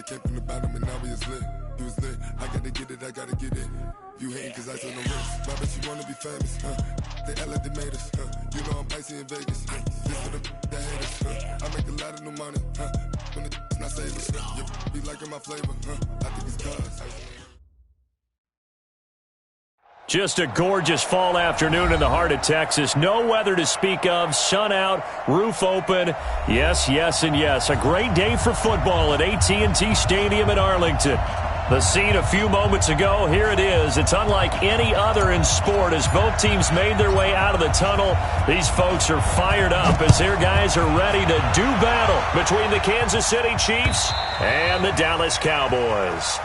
came from the bottom and now we is lit. You was lit, I gotta get it, I gotta get it. You hating cause I told no risk. But I bet you wanna be famous, They act like they made us, You know I'm icy in Vegas, This for the that hate us, I make a lot of new money, When it's not savers, Be liking my flavor, I think it's cause. Just a gorgeous fall afternoon in the heart of Texas. No weather to speak of. Sun out, roof open. Yes, yes, and yes. A great day for football at AT&T Stadium in Arlington. The scene a few moments ago, here it is. It's unlike any other in sport as both teams made their way out of the tunnel. These folks are fired up as their guys are ready to do battle between the Kansas City Chiefs and the Dallas Cowboys.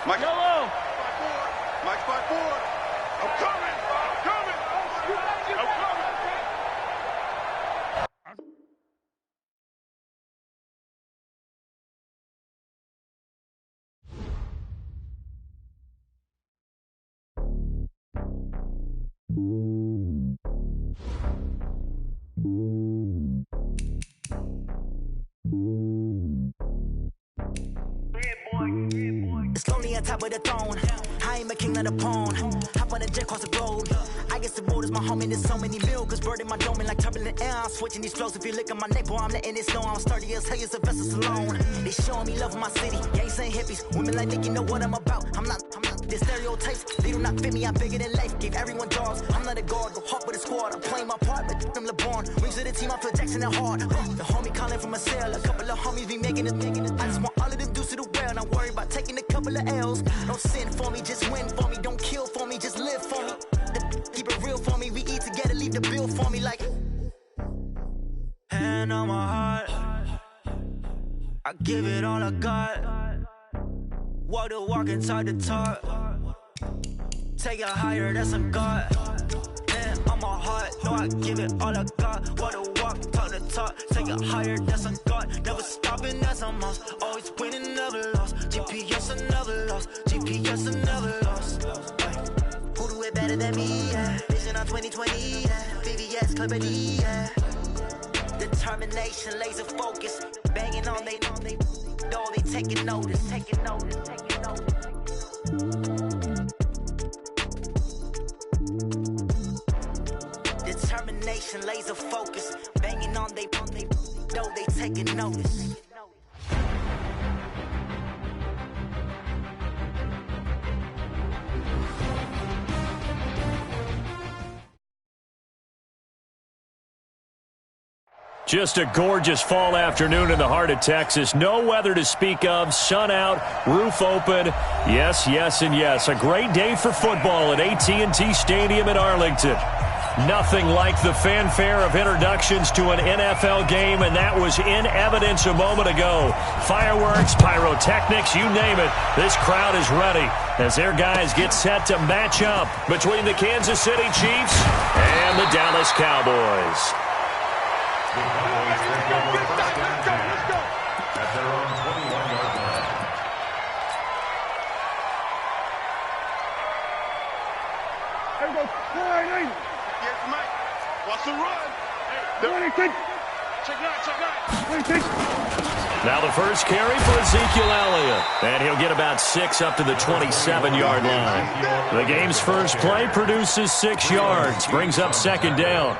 Mike, hello. Mike 5-4. I'm coming. I'm coming. I'm coming. It's lonely on top of the throne. I ain't a king, not a pawn. Hop on the jet, cross the road. I guess the road is my home and there's so many bills. Bird in my dome and like turbulent air. I'm switching these flows. If you look at my neck, boy, I'm letting it snow. I'm sturdy as hell as a vessel alone. They showing me love in my city. Gangs ain't hippies. Women like Nick, you know what I'm about. I'm not. The stereotypes, they do not fit me. I'm bigger than life. Gave everyone jobs. I'm not a guard. Go hard with a squad. I'm playing my part, but I'm LeBron. Rings to the team, I feel Jackson and hard. The homie calling from a cell. A couple of homies be making it. I just want all of them dudes to do well. Not worry about taking a couple of L's. Don't sin for me, just win for me. Don't kill for me, just live for me. Keep it real for me. We eat together, leave the bill for me like. Hand on my heart, I give it all I got. Walk the walk and talk the talk. Take it higher, that's a God. Hand on my heart, no, I give it all I got. Walk the walk, talk the talk. Take it higher, that's a God. Never stopping, that's a must. Always winning, never lost. GPS, I never lost. GPS, I never lost. Who do it better than me? Yeah. Vision on 2020. Yeah. VVS, Clippity. Yeah. Determination, laser focus. Banging on they know they taking notice. Taking notice. Taking notice. Determination, laser focus. Banging on they know they taking notice. Just a gorgeous fall afternoon in the heart of Texas. No weather to speak of. Sun out, roof open. Yes, yes, and yes. A great day for football at AT&T Stadium in Arlington. Nothing like the fanfare of introductions to an NFL game, and that was in evidence a moment ago. Fireworks, pyrotechnics, you name it. This crowd is ready as their guys get set to match up between the Kansas City Chiefs and the Dallas Cowboys. Let's go. At their own 21-yard line. There we go. Yes, Mike. Watch the run. Hey, check nine. Now the first carry for Ezekiel Elliott. And he'll get about 6 up to the 27-yard line. The game's first play produces 6 yards. Brings up second down.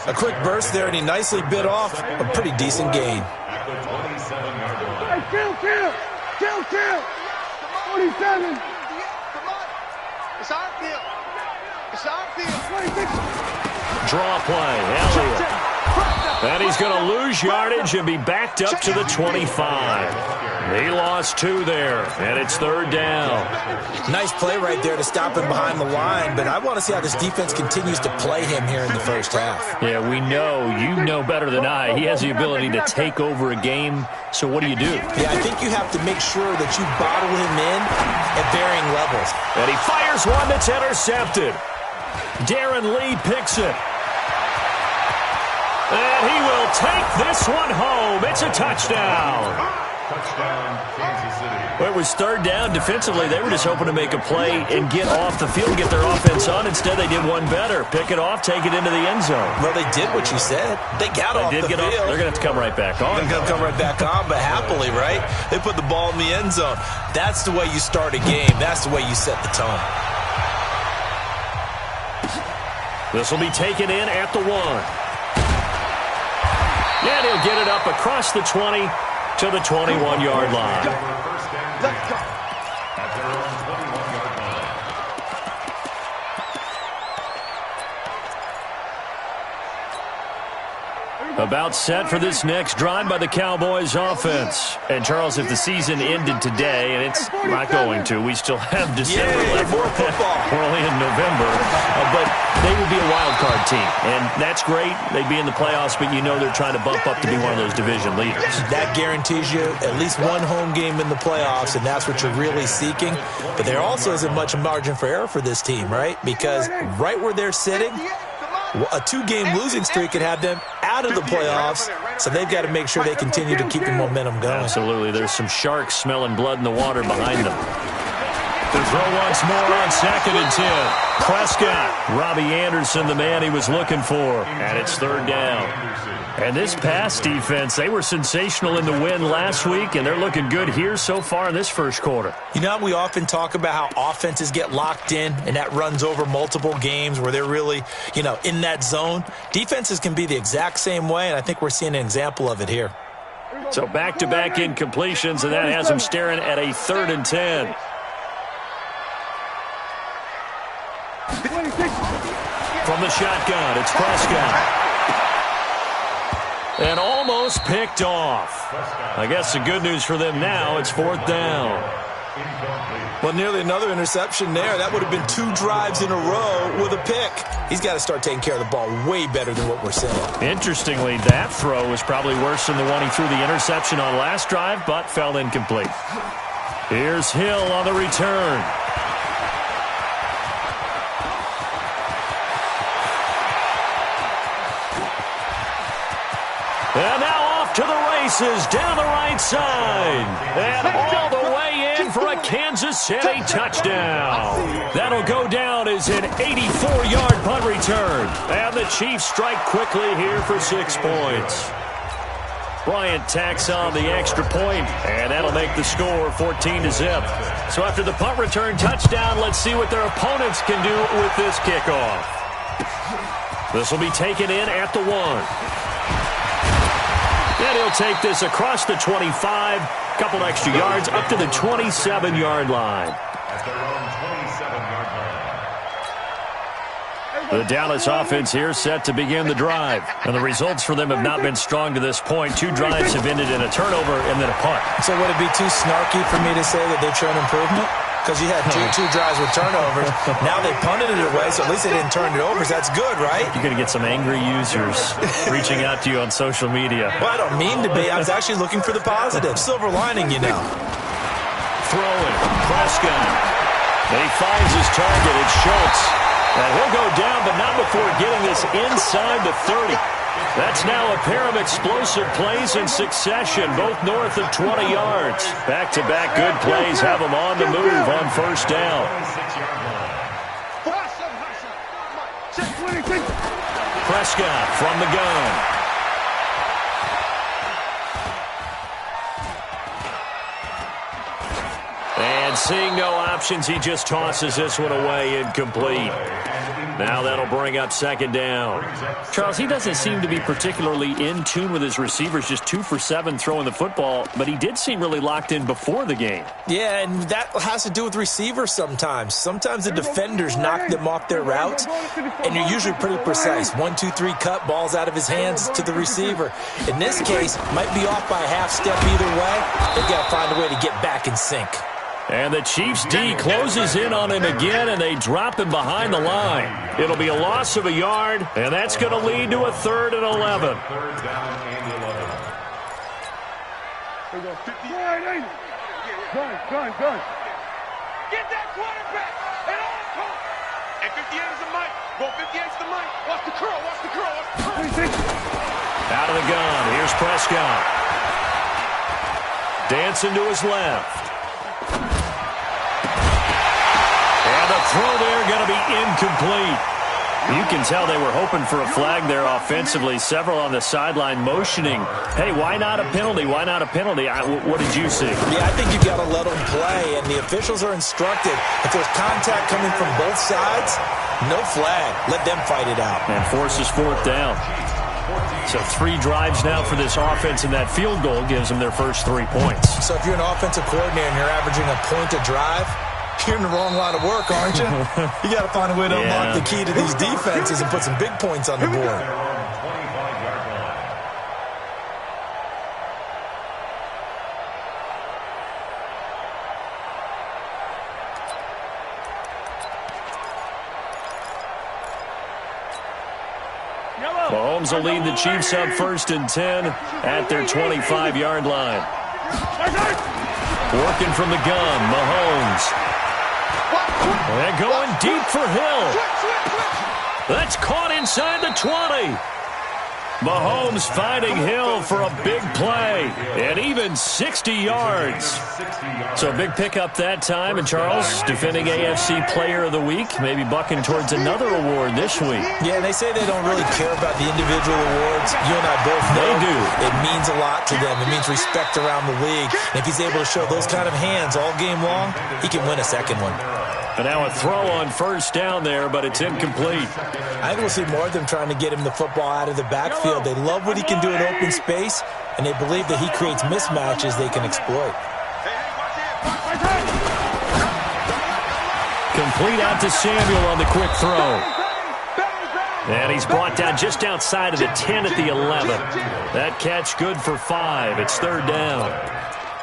A quick burst there, and he nicely bit off a pretty decent gain. At the 27-yard line. Hey, kill. 47. Come on. It's our field. 26. Draw play, Elliott. And he's going to lose yardage and be backed up to the 25. He lost 2 there, and it's third down. Nice play right there to stop him behind the line, but I want to see how this defense continues to play him here in the first half. Yeah, we know. You know better than I. He has the ability to take over a game, so what do you do? Yeah, I think you have to make sure that you bottle him in at varying levels. And he fires one that's intercepted. Darren Lee picks it. And he will take this one home. It's a touchdown. Touchdown, Kansas City. Well, it was third down. Defensively, they were just hoping to make a play and get off the field, get their offense on. Instead, they did one better. Pick it off, take it into the end zone. Well, they did what you said. They got off the field. They're going to have to come right back on. They're going to come right back on, but happily, right? They put the ball in the end zone. That's the way you start a game. That's the way you set the tone. This will be taken in at the 1. And he'll get it up across the 20 to the 21-yard line. Let's go. At their own 21-yard line. About set for this next drive by the Cowboys offense. And, Charles, if the season ended today, and it's not going to, we still have December left. More football. We're only in November. But they would be a wild card team. And that's great. They'd be in the playoffs, but you know they're trying to bump up to be one of those division leaders. That guarantees you at least one home game in the playoffs, and that's what you're really seeking. But there also isn't much margin for error for this team, right? Because right where they're sitting, a 2-game losing streak could have them out of the playoffs, so they've got to make sure they continue to keep the momentum going. Absolutely. There's some sharks smelling blood in the water behind them. To throw once more on 2nd and 10. Prescott. Robbie Anderson, the man he was looking for. And it's 3rd down. And this pass defense, they were sensational in the win last week, and they're looking good here so far in this first quarter. You know, we often talk about how offenses get locked in, and that runs over multiple games where they're really, in that zone. Defenses can be the exact same way, and I think we're seeing an example of it here. So back-to-back incompletions, and that has them staring at a 3rd and 10. From the shotgun, it's Prescott. And almost picked off. I guess the good news for them now, it's 4th down. Well, nearly another interception there. That would have been 2 drives in a row with a pick. He's got to start taking care of the ball way better than what we're seeing. Interestingly, that throw was probably worse than the one he threw the interception on last drive, but fell incomplete. Here's Hill on the return. And now off to the races, down the right side. And all the way in for a Kansas City touchdown. That'll go down as an 84-yard punt return. And the Chiefs strike quickly here for 6 points. Bryant tacks on the extra point, and that'll make the score 14-0. So after the punt return touchdown, let's see what their opponents can do with this kickoff. This will be taken in at the 1. And he'll take this across the 25, couple extra yards, up to the 27-yard line. At their own 27-yard line. The Dallas offense here set to begin the drive. And the results for them have not been strong to this point. 2 drives have ended in a turnover and then a punt. So would it be too snarky for me to say that they've shown improvement? Because you had two drives with turnovers. Now they punted it away, so at least they didn't turn it over. So that's good, right? You're going to get some angry users reaching out to you on social media. Well, I don't mean to be. I was actually looking for the positive. Silver lining, Throwing. Prescott. He finds his target. It's Schultz. And he'll go down, but not before getting this inside the 30. That's now a pair of explosive plays in succession, both north of 20 yards. Back-to-back good plays have them on the move on 1st down. Prescott from the gun. And seeing no options, he just tosses this one away incomplete. Now that'll bring up 2nd down. Charles, he doesn't seem to be particularly in tune with his receivers, just 2 for 7 throwing the football, but he did seem really locked in before the game. Yeah, and that has to do with receivers sometimes. Sometimes the defenders knock them off their routes, and you're usually pretty precise. 1, 2, 3 cut, balls out of his hands to the receiver. In this case, might be off by a half step either way. They've got to find a way to get back in sync. And the Chiefs' D closes in on him again, and they drop him behind the line. It'll be a loss of a yard, and that's going to lead to a 3rd and 11. 3rd down and 11. There we go. 58. Gun. Get that quarterback. And all 58 is the mic. Go 58 is the mic. Watch the curl. Watch the curl. Watch the curl. Out of the gun. Here's Prescott. Dancing to his left. And the throw there going to be incomplete. You can tell they were hoping for a flag there offensively. Several on the sideline motioning. Hey, why not a penalty? Why not a penalty? What did you see? Yeah, I think you got to let them play, and the officials are instructed. If there's contact coming from both sides, no flag. Let them fight it out. And forces fourth down. So 3 drives now for this offense, and that field goal gives them their first 3 points. So if you're an offensive coordinator and you're averaging a point a drive, you're in the wrong line of work, aren't you? You got to find a way to unlock the key to these defenses and put some big points on the board. Mahomes will lead the Chiefs up 1st and 10 at their 25-yard line. Working from the gun, Mahomes. They're going deep for Hill. That's caught inside the 20. Mahomes finding Hill for a big play, and even 60 yards. So a big pickup that time, and Charles, defending AFC Player of the Week, maybe bucking towards another award this week. Yeah, they say they don't really care about the individual awards. You and I both know they do. It means a lot to them. It means respect around the league. And if he's able to show those kind of hands all game long, he can win a second one. And now a throw on 1st down there, but it's incomplete. I think we'll see more of them trying to get him the football out of the backfield. They love what he can do in open space, and they believe that he creates mismatches they can exploit. Complete out to Samuel on the quick throw. And he's brought down just outside of the 10 at the 11. That catch good for 5. It's 3rd down.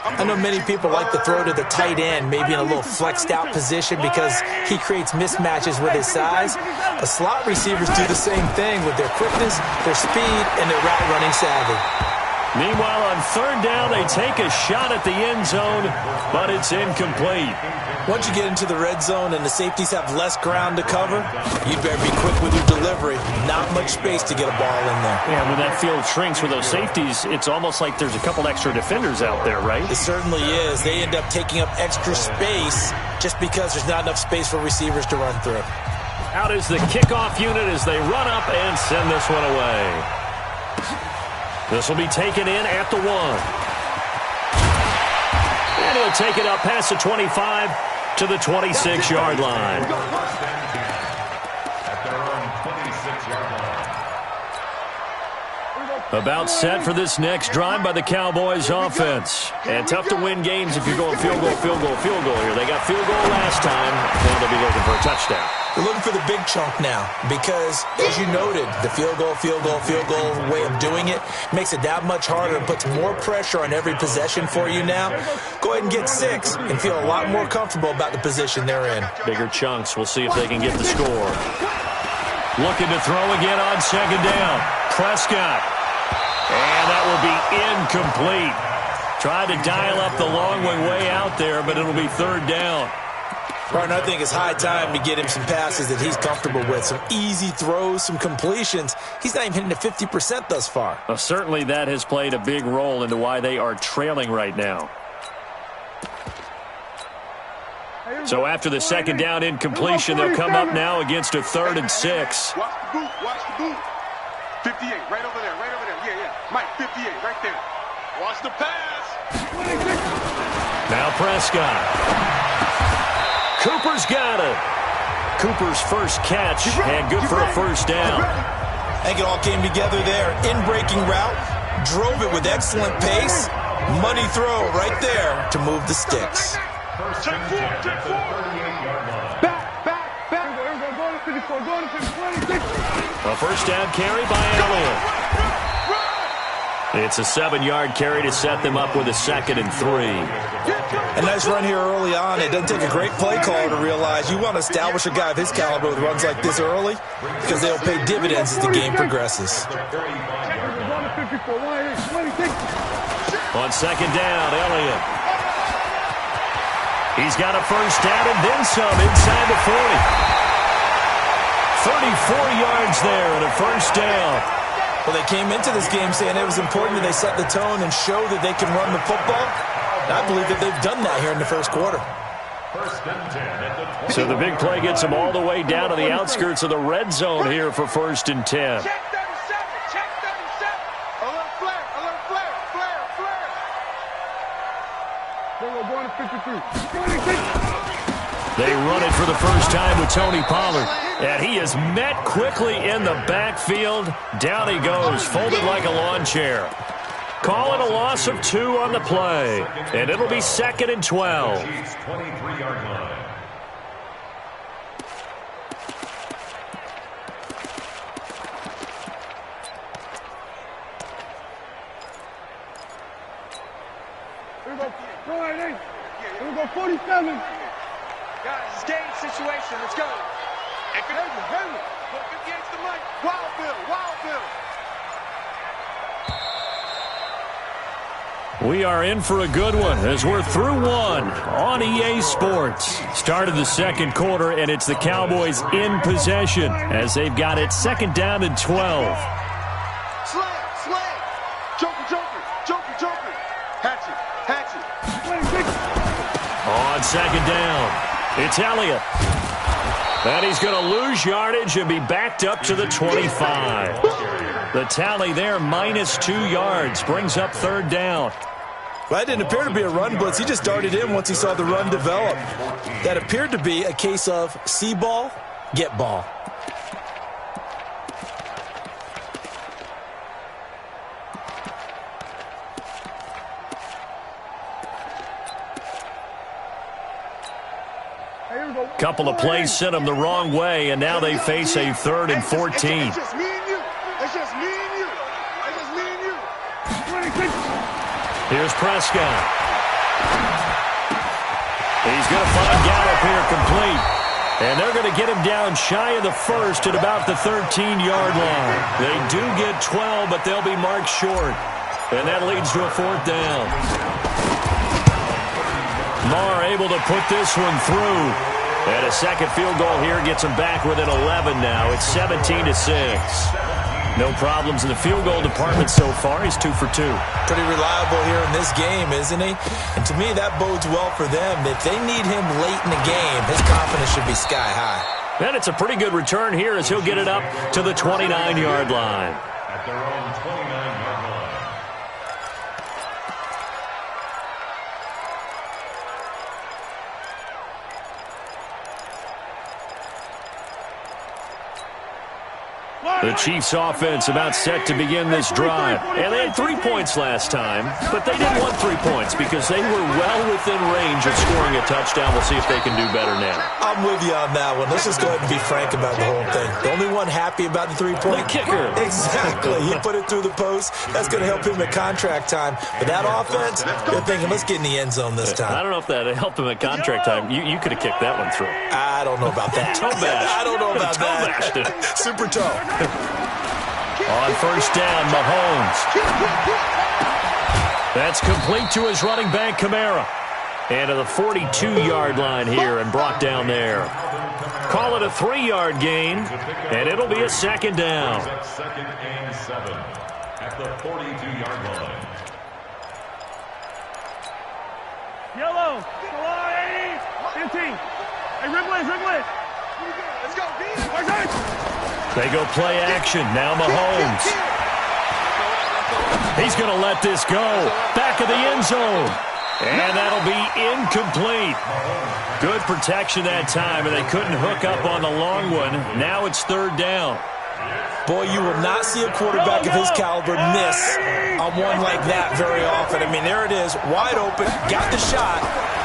I know many people like to throw to the tight end, maybe in a little flexed out position because he creates mismatches with his size. But slot receivers do the same thing with their quickness, their speed, and their route running savvy. Meanwhile, on 3rd down, they take a shot at the end zone, but it's incomplete. Once you get into the red zone and the safeties have less ground to cover, you'd better be quick with your delivery. Not much space to get a ball in there. Yeah, when that field shrinks with those safeties, it's almost like there's a couple extra defenders out there, right? It certainly is. They end up taking up extra space just because there's not enough space for receivers to run through. Out is the kickoff unit as they run up and send this one away. This will be taken in at the 1. And he'll take it up past the 25 to the 26-yard line. About set for this next drive by the Cowboys offense. And tough to win games if you're going field goal, field goal, field goal here. They got field goal last time. Now they'll be looking for a touchdown. They're looking for the big chunk now because, as you noted, the field goal way of doing it makes it that much harder and puts more pressure on every possession for you now. Go ahead and get 6 and feel a lot more comfortable about the position they're in. Bigger chunks. We'll see if they can get the score. Looking to throw again on 2nd down. Prescott. And that will be incomplete. Tried to dial up the long way out there, but it'll be 3rd down. Partner, I think it's high time to get him some passes that he's comfortable with. Some easy throws, some completions. He's not even hitting the 50% thus far. Well, certainly that has played a big role into why they are trailing right now. So after the 2nd down incompletion, they'll come up now against a 3rd and 6. Watch the boot. Watch the boot. 58, right over there, right over there. Yeah. Mike, 58, right there. Watch the pass. Now Prescott. Cooper's got it. Cooper's first catch, and good for a 1st down. I think it all came together there. In-breaking route, drove it with excellent pace. Money throw right there to move the sticks. Check 4. Back. Go to 54, go to 56. A 1st down carry by Elliott. It's a 7-yard carry to set them up with a 2nd and 3. A nice run here early on. It doesn't take a great play caller to realize you want to establish a guy of his caliber with runs like this early because they'll pay dividends as the game progresses. On 2nd down, Elliott. He's got a 1st down and then some inside the 40. yards there and a first down. Well, they came into this game saying it was important that they set the tone and show that they can run the football. And I believe that they've done that here in the first quarter. So the big play gets them all the way down to the outskirts of the red zone here for 1st and 10. Check 37. Check 37. Alert flare. Alert flare. Flare. Flare. They were going to 53. They run it for the first time with Tony Pollard. And he is met quickly in the backfield. Down he goes, folded like a lawn chair. Call it a loss of 2 on the play. And it'll be 2nd and 12. 23-yard line. Here we go, 47. Guys, game situation. Let's go. Henry. 58's the mic. Wild Bill. We are in for a good one as we're through one on EA Sports. Start of the second quarter, and it's the Cowboys in possession as they've got it 2nd down and 12. Slam. Joker. Hatchet. On 2nd down, it's Elliott. And he's going to lose yardage and be backed up to the 25. The tally there, -2 yards, brings up 3rd down. Well, that didn't appear to be a run blitz. He just darted in once he saw the run develop. That appeared to be a case of see ball, get ball. Couple of plays sent them the wrong way, and now they face a 3rd and 14. It's just me and you. Here's Prescott. He's going to find Gallup here complete. And they're going to get him down shy of the 1st at about the 13-yard line. They do get 12, but they'll be marked short. And that leads to a 4th down. Marr able to put this one through. And a second field goal here gets them back within 11 now. It's 17-6. No problems in the field goal department so far. He's 2 for 2. Pretty reliable here in this game, isn't he? And to me, that bodes well for them. If they need him late in the game, his confidence should be sky high. And it's a pretty good return here as he'll get it up to the 29-yard line. At their own 29-yard line. The Chiefs offense about set to begin this drive. And they had 3 points last time, but they didn't want 3 points because they were well within range of scoring a touchdown. We'll see if they can do better now. I'm with you on that one. Let's just go ahead and be frank about the whole thing. The only one happy about the 3-point? The kicker. Exactly. He put it through the post. That's going to help him at contract time. But that offense, they're thinking, let's get in the end zone this time. I don't know if that helped him at contract time. You could have kicked that one through. I don't know about that. Toe bash. I don't know about that. Toe bashed it. Super toe. On 1st down, Mahomes. That's complete to his running back, Kamara. And to the 42-yard line here and brought down there. Call it a 3-yard gain, and it'll be a 2nd down. 2nd and 7 at the 42-yard line. Yellow. Come on, 15. Hey, Ridley. Let's go, They go play action. Now Mahomes. He's going to let this go. Back of the end zone. And that'll be incomplete. Good protection that time, and they couldn't hook up on the long one. Now it's 3rd down. Boy, you will not see a quarterback of his caliber miss on one like that very often. I mean, there it is, wide open, got the shot,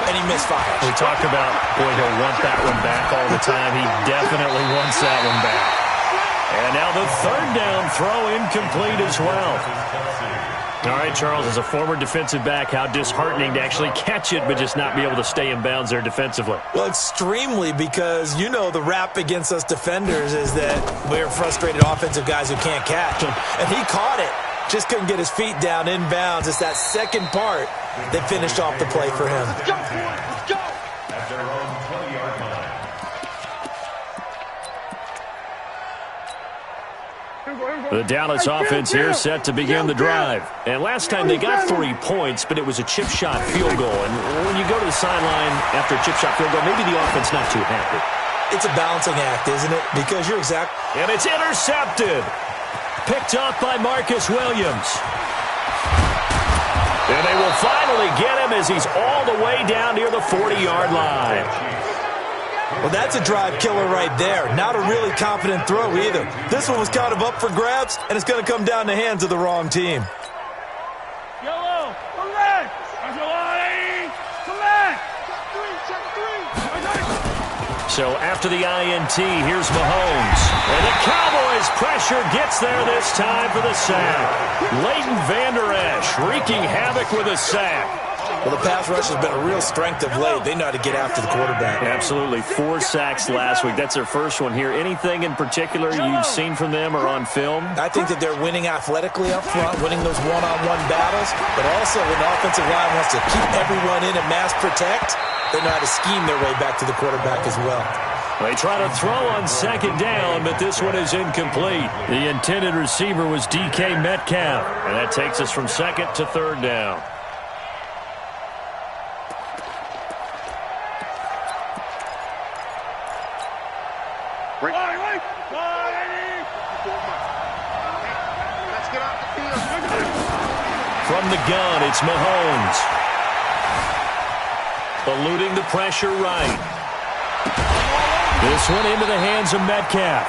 and he misfires. We talk about, boy, he'll want that one back all the time. He definitely wants that one back. And now the 3rd down throw incomplete as well. All right, Charles, as a former defensive back, how disheartening to actually catch it but just not be able to stay in bounds there defensively. Well, extremely, because, you know, the rap against us defenders is that we're frustrated offensive guys who can't catch. And he caught it. Just couldn't get his feet down in bounds. It's that second part that finished off the play for him. Let's go, boys. Let's go. At their own 20-yard line. The Dallas offense here set to begin the drive. And last time they got 3 points, but it was a chip shot field goal. And when you go to the sideline after a chip shot field goal, maybe the offense not too happy. It's a balancing act, isn't it? Because you're exact. And it's intercepted. Picked up by Marcus Williams. And they will finally get him as he's all the way down near the 40-yard line. Well, that's a drive killer right there. Not a really confident throw either. This one was kind of up for grabs, and it's going to come down in the hands of the wrong team. Yellow, come back. Come back. So after the INT, here's Mahomes. And the Cowboys pressure gets there this time for the sack. Leighton Vander Esch wreaking havoc with a sack. Well, the pass rush has been a real strength of late. They know how to get after the quarterback. Absolutely. 4 sacks last week. That's their first one here. Anything in particular you've seen from them or on film? I think that they're winning athletically up front, winning those one-on-one battles, but also when the offensive line wants to keep everyone in and mass protect, they know how to scheme their way back to the quarterback as well. They try to throw on second down, but this one is incomplete. The intended receiver was DK Metcalf, and that takes us from second to third down. From the gun, it's Mahomes. Eluding the pressure right. This one into the hands of Metcalf.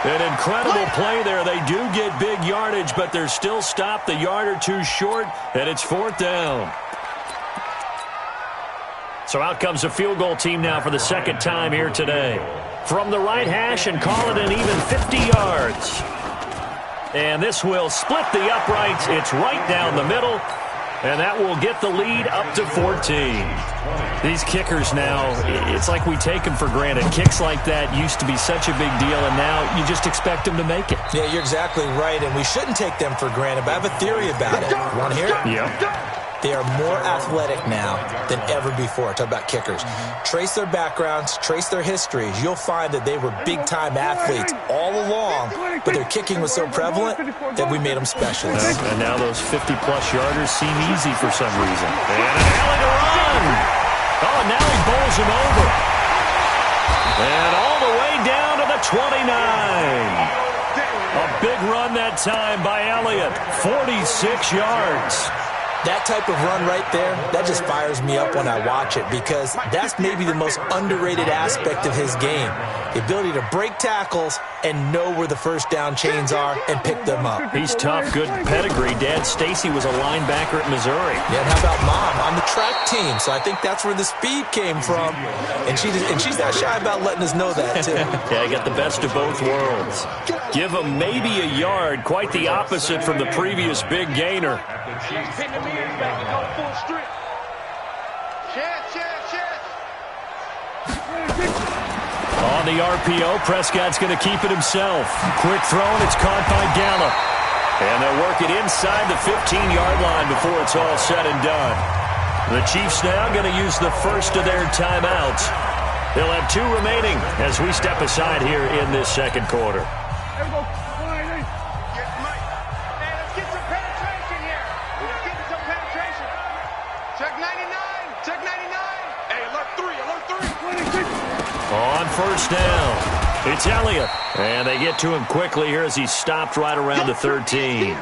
An incredible play there. They do get big yardage, but they're still stopped a yard or two short, and it's 4th down. So out comes a field goal team now for the second time here today. From the right hash and call it an even 50 yards. And this will split the uprights. It's right down the middle. And that will get the lead up to 14. These kickers now, it's like we take them for granted. Kicks like that used to be such a big deal, and now you just expect them to make it. Yeah, you're exactly right, and we shouldn't take them for granted, but I have a theory about it. You want to hear it? Yeah. They are more athletic now than ever before. Talk about kickers. Trace their backgrounds, trace their histories. You'll find that they were big-time athletes all along, but their kicking was so prevalent that we made them specialists. And now those 50-plus yarders seem easy for some reason. And an alley to run. Oh, now he bowls him over. And all the way down to the 29. A big run that time by Elliott. 46 yards. That type of run right there, that just fires me up when I watch it because that's maybe the most underrated aspect of his game. The ability to break tackles and know where the first down chains are and pick them up. He's tough, good pedigree. Dad Stacy was a linebacker at Missouri. Yeah, and how about Mom on the track team? So I think that's where the speed came from. And she's not shy about letting us know that, too. Yeah, I got the best of both worlds. Give him maybe a yard, quite the opposite from the previous big gainer. On the RPO, Prescott's going to keep it himself. Quick throw, and it's caught by Gallup. And they'll work it inside the 15-yard line before it's all said and done. The Chiefs now going to use the first of their timeouts. They'll have 2 remaining as we step aside here in this second quarter. On first down, it's Elliott. And they get to him quickly here as he stopped right around the 13.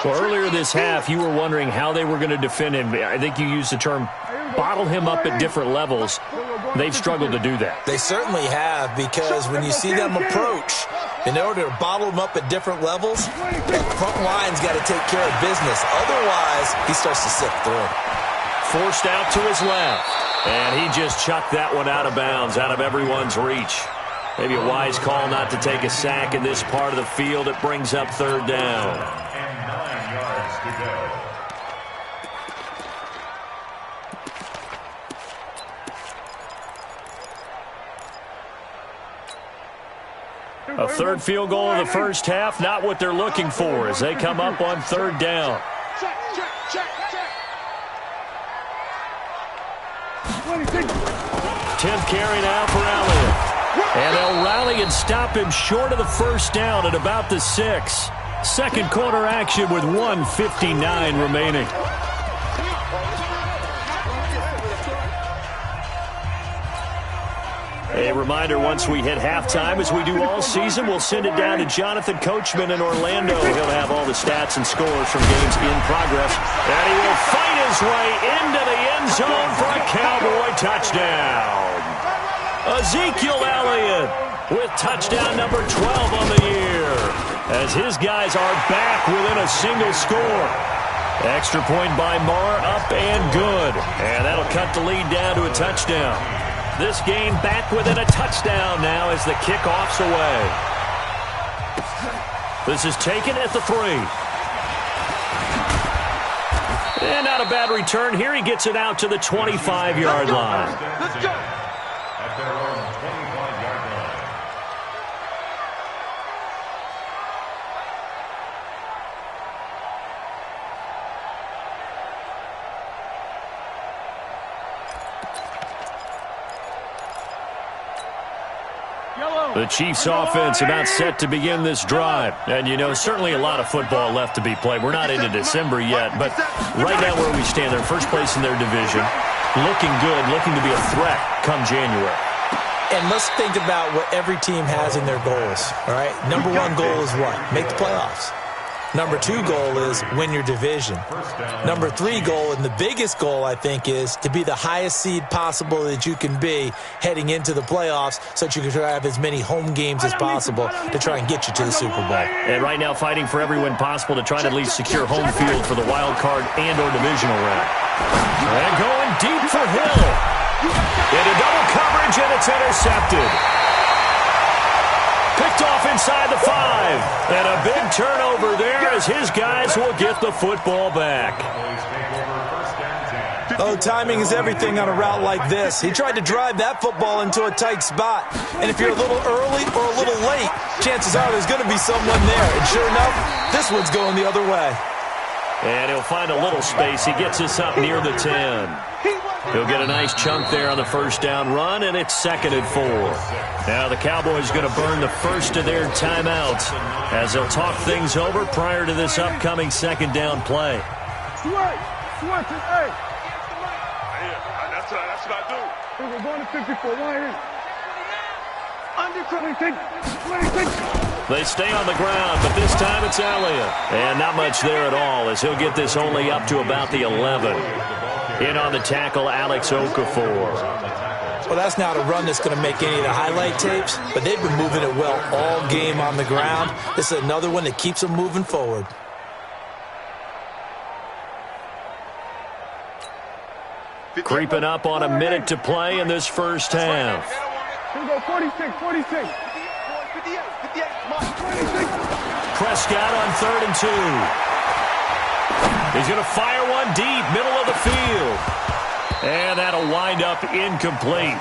Well, earlier this half, you were wondering how they were going to defend him. I think you used the term bottle him up at different levels. They've struggled to do that. They certainly have, because when you see them approach, in order to bottle him up at different levels, that front line's got to take care of business. Otherwise, he starts to sift through. Forced out to his left. And he just chucked that one out of bounds, out of everyone's reach. Maybe a wise call not to take a sack in this part of the field. It brings up third down. And 9 yards to go. A third field goal of the first half, not what they're looking for as they come up on third down. 10th carry now for Elliott. And they'll rally and stop him short of the first down at about the 6. Second quarter action with 1:59 remaining. A reminder, once we hit halftime, as we do all season, we'll send it down to Jonathan Coachman in Orlando. He'll have all the stats and scores from games in progress. And he will fight his way into the end zone for a Cowboy touchdown. Ezekiel Elliott with touchdown number 12 on the year, as his guys are back within a single score. Extra point by Marr, up and good. And that'll cut the lead down to a touchdown. This game back within a touchdown now as the kickoff's away. This is taken at the 3. And not a bad return here. He gets it out to the 25-yard line. Let's go. At their own 25-yard line. The Chiefs offense about set to begin this drive. And, you know, certainly a lot of football left to be played. We're not into December yet, but right now where we stand, they're first place in their division. Looking good, looking to be a threat come January. And let's think about what every team has in their goals, all right? Number one goal is what? Make the playoffs. Number 2 goal is win your division. Number 3 goal, and the biggest goal, I think, is to be the highest seed possible that you can be heading into the playoffs so that you can try to have as many home games as possible to try and get you to the Super Bowl. And right now fighting for every win possible to try to at least secure home field for the wild card and or divisional round. And going deep for Hill. Into double coverage, and it's intercepted. Picked off inside the 5. And a big turnover there as his guys will get the football back. Oh, timing is everything on a route like this. He tried to drive that football into a tight spot. And if you're a little early or a little late, chances are there's going to be someone there. And sure enough, this one's going the other way. And he'll find a little space. He gets us up near the 10. He'll get a nice chunk there on the first down run, and it's 2nd and 4. Now the Cowboys going to burn the first of their timeouts as they'll talk things over prior to this upcoming second down play. Switch it, hey. That's what I do. We're going to 54. Why is under 26. They stay on the ground, but this time it's Elliott. And not much there at all as he'll get this only up to about the 11. In on the tackle, Alex Okafor. Well, that's not a run that's going to make any of the highlight tapes, but they've been moving it well all game on the ground. This is another one that keeps them moving forward. Creeping up on a minute to play in this first half. Here we go, 46, 46. Prescott on 3rd and 2. He's going to fire one deep, middle of the field. And that'll wind up incomplete.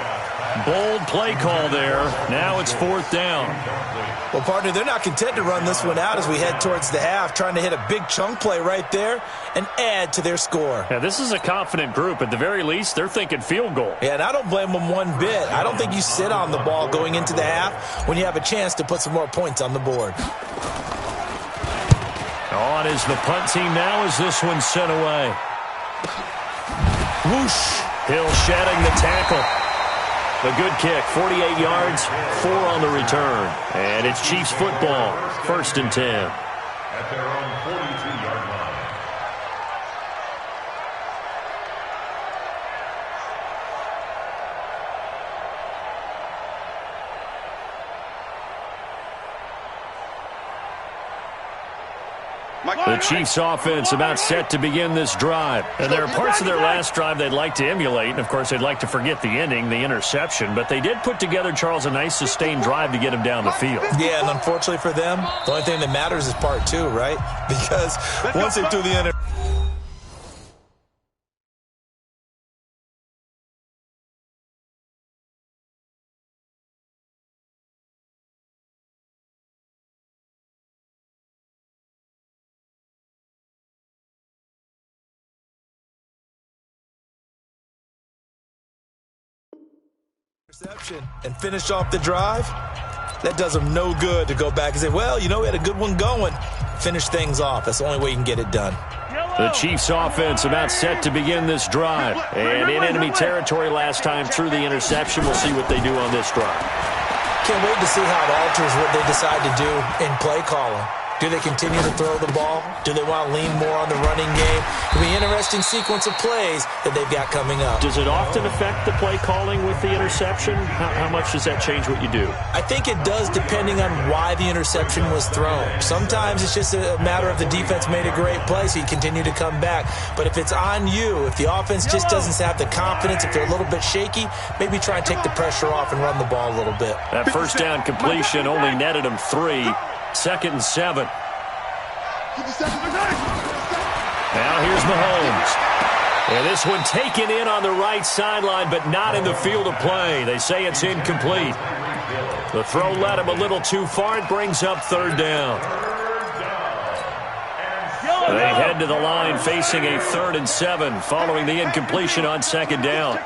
Bold play call there. Now it's 4th down. Well, partner, they're not content to run this one out as we head towards the half, trying to hit a big chunk play right there and add to their score. Yeah, this is a confident group. At the very least, they're thinking field goal. Yeah, and I don't blame them one bit. I don't think you sit on the ball going into the half when you have a chance to put some more points on the board. On is the punt team now as this one's sent away. Whoosh. Hill shedding the tackle. A good kick, 48 yards, 4 on the return. And it's Chiefs football, 1st and 10. At their own 42-yard line. The Chiefs offense about set to begin this drive. And there are parts of their last drive they'd like to emulate. And, of course, they'd like to forget the ending, the interception. But they did put together, Charles, a nice sustained drive to get him down the field. Yeah, and unfortunately for them, the only thing that matters is part 2, right? Because once they threw the interception, Interception and finish off the drive. That does them no good to go back and say, well, you know, we had a good one going. Finish things off. That's the only way you can get it done. The Chiefs offense about set to begin this drive. And in enemy territory last time through the interception. We'll see what they do on this drive. Can't wait to see how it alters what they decide to do in play calling. Do they continue to throw the ball? Do they want to lean more on the running game? It'll be an interesting sequence of plays that they've got coming up. Does it often affect the play calling with the interception? How much does that change what you do? I think it does depending on why the interception was thrown. Sometimes it's just a matter of the defense made a great play, so you continue to come back. But if it's on you, if the offense just doesn't have the confidence, if they're a little bit shaky, maybe try and take the pressure off and run the ball a little bit. That first down completion only netted him 3. 2nd and 7. Now here's Mahomes. And this one taken in on the right sideline, but not in the field of play. They say it's incomplete. The throw led him a little too far. It brings up 3rd down. They head to the line facing a 3rd and 7 following the incompletion on 2nd down.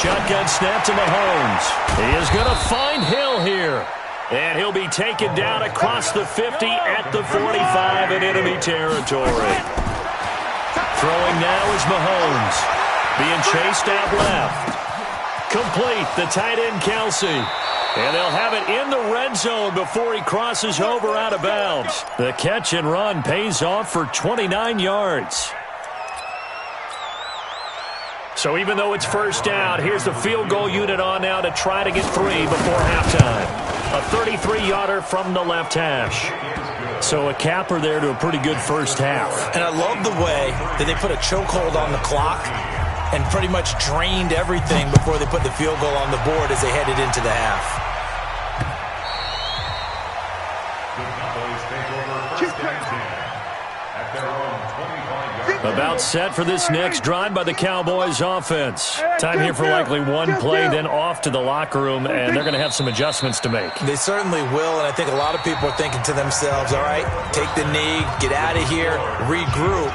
Shotgun snap to Mahomes. He is going to find Hill here. And he'll be taken down across the 50 at the 45 in enemy territory. Throwing now is Mahomes. Being chased out left. Complete, the tight end Kelsey. And they'll have it in the red zone before he crosses over out of bounds. The catch and run pays off for 29 yards. So even though it's first down, here's the field goal unit on now to try to get 3 before halftime. A 33-yarder from the left hash. So a capper there to a pretty good first half. And I love the way that they put a chokehold on the clock and pretty much drained everything before they put the field goal on the board as they headed into the half. About set for this next drive by the Cowboys offense. Time here for likely one play, then off to the locker room, and they're going to have some adjustments to make. They certainly will, and I think a lot of people are thinking to themselves, all right, take the knee, get out of here, regroup.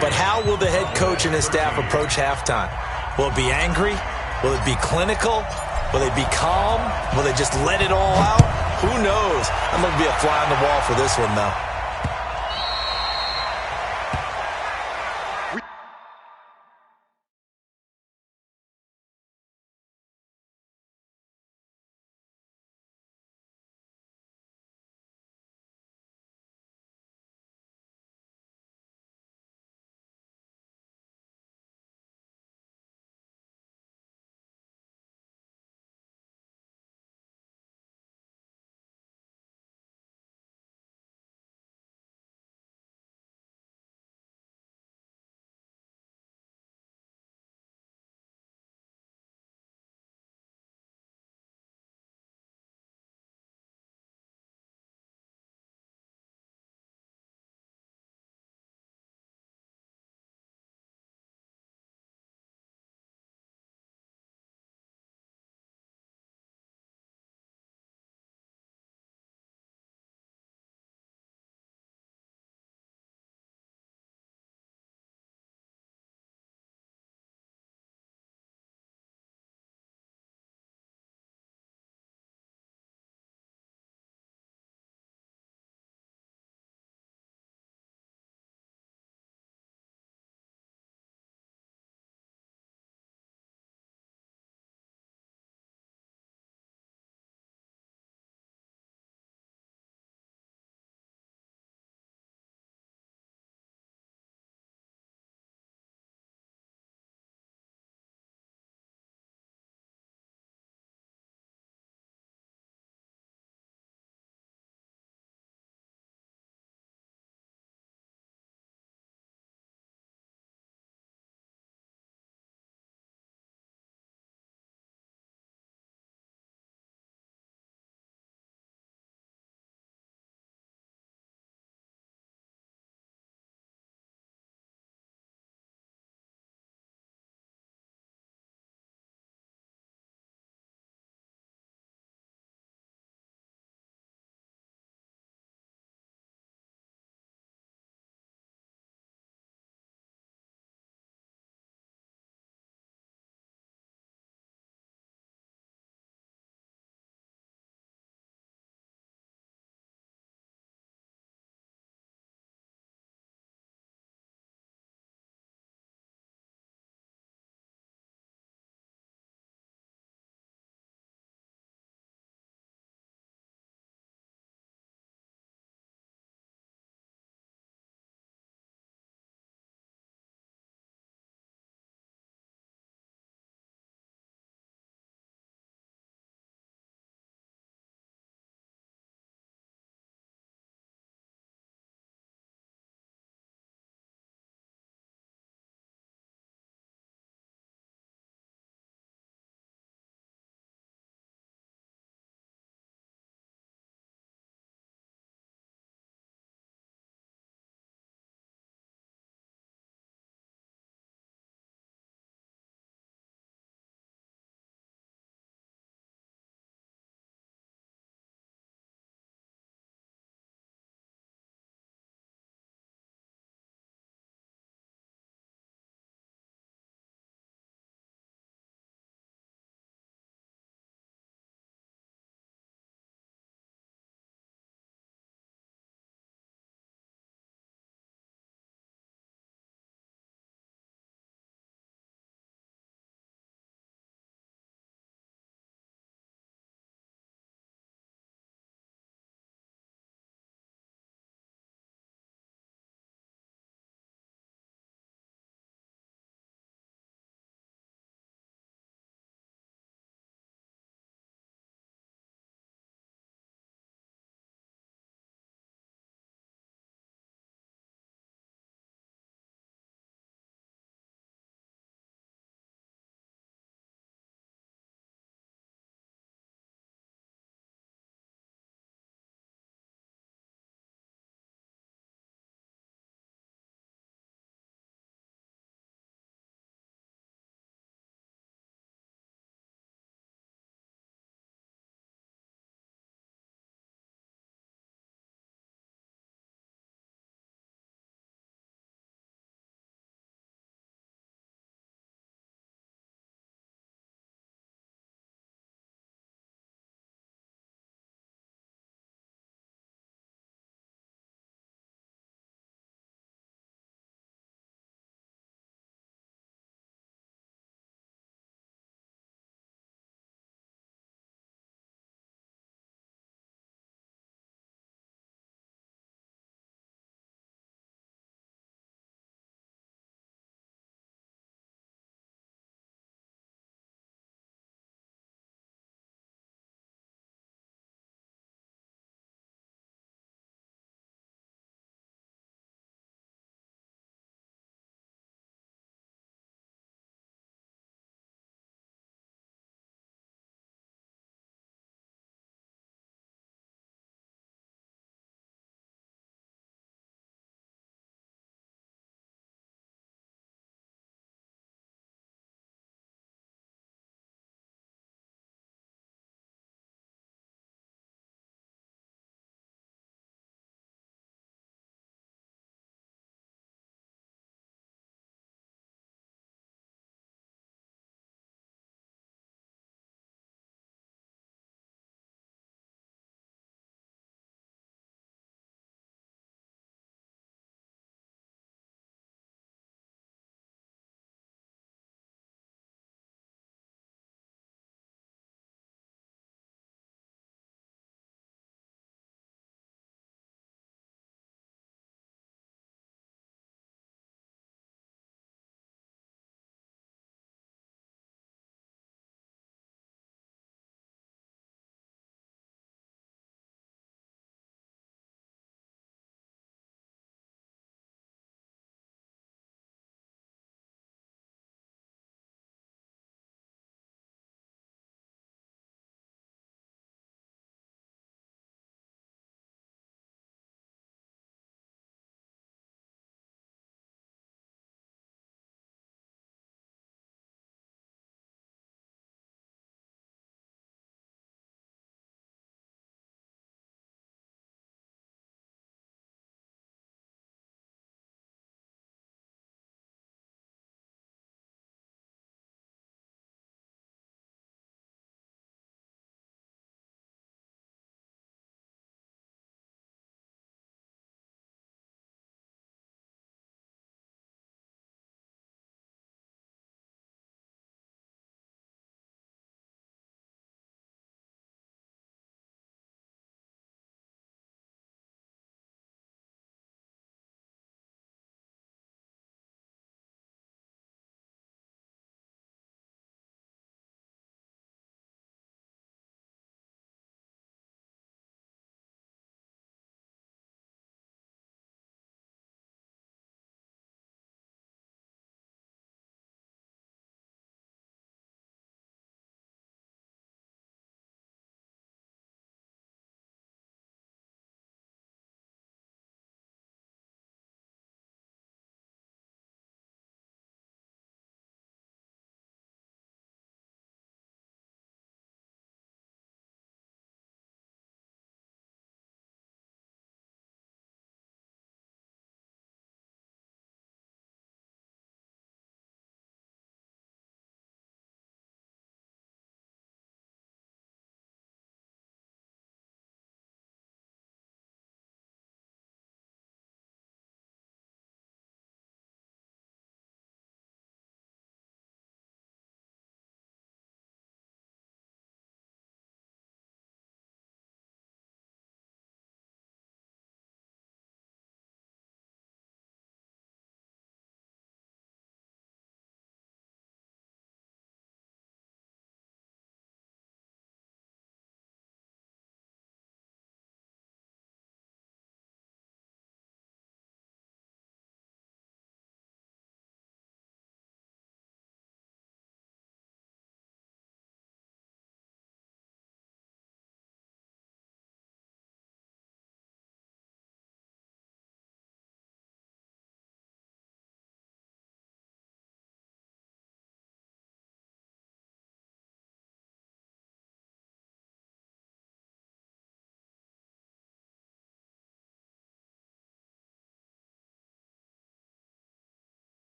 But how will the head coach and his staff approach halftime? Will it be angry? Will it be clinical? Will they be calm? Will they just let it all out? Who knows? I'm going to be a fly on the wall for this one, though.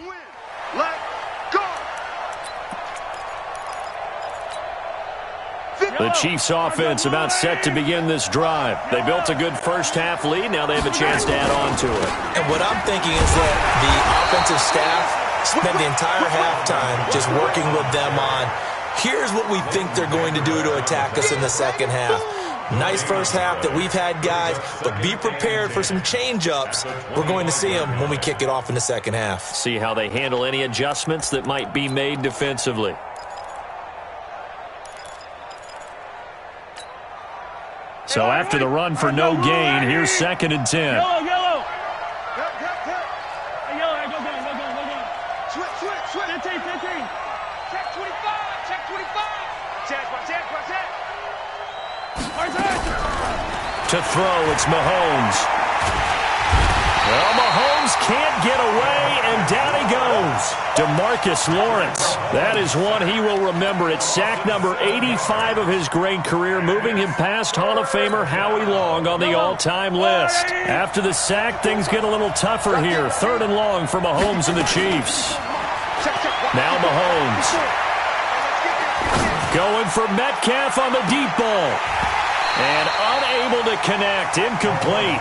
win. Let go. The Chiefs offense about set to begin this drive. They built a good first-half lead. Now they have a chance to add on to it. And what I'm thinking is that the offensive staff spent the entire halftime just working with them on, here's what we think they're going to do to attack us in the second half. Nice first half that we've had, guys, but be prepared for some change-ups. We're going to see them when we kick it off in the second half. See how they handle any adjustments that might be made defensively. So after the run for no gain, here's 2nd and 10. Yellow. Yellow, go down. Switch. 15. Check 25. Check 25. Watch that. To throw, it's Mahomes. Well, Mahomes can't get away, and down he goes. DeMarcus Lawrence. That is one he will remember. It's sack number 85 of his great career, moving him past Hall of Famer Howie Long on the all-time list. After the sack, things get a little tougher here. 3rd and long for Mahomes and the Chiefs. Now Mahomes. Going for Metcalf on the deep ball. And unable to connect. Incomplete.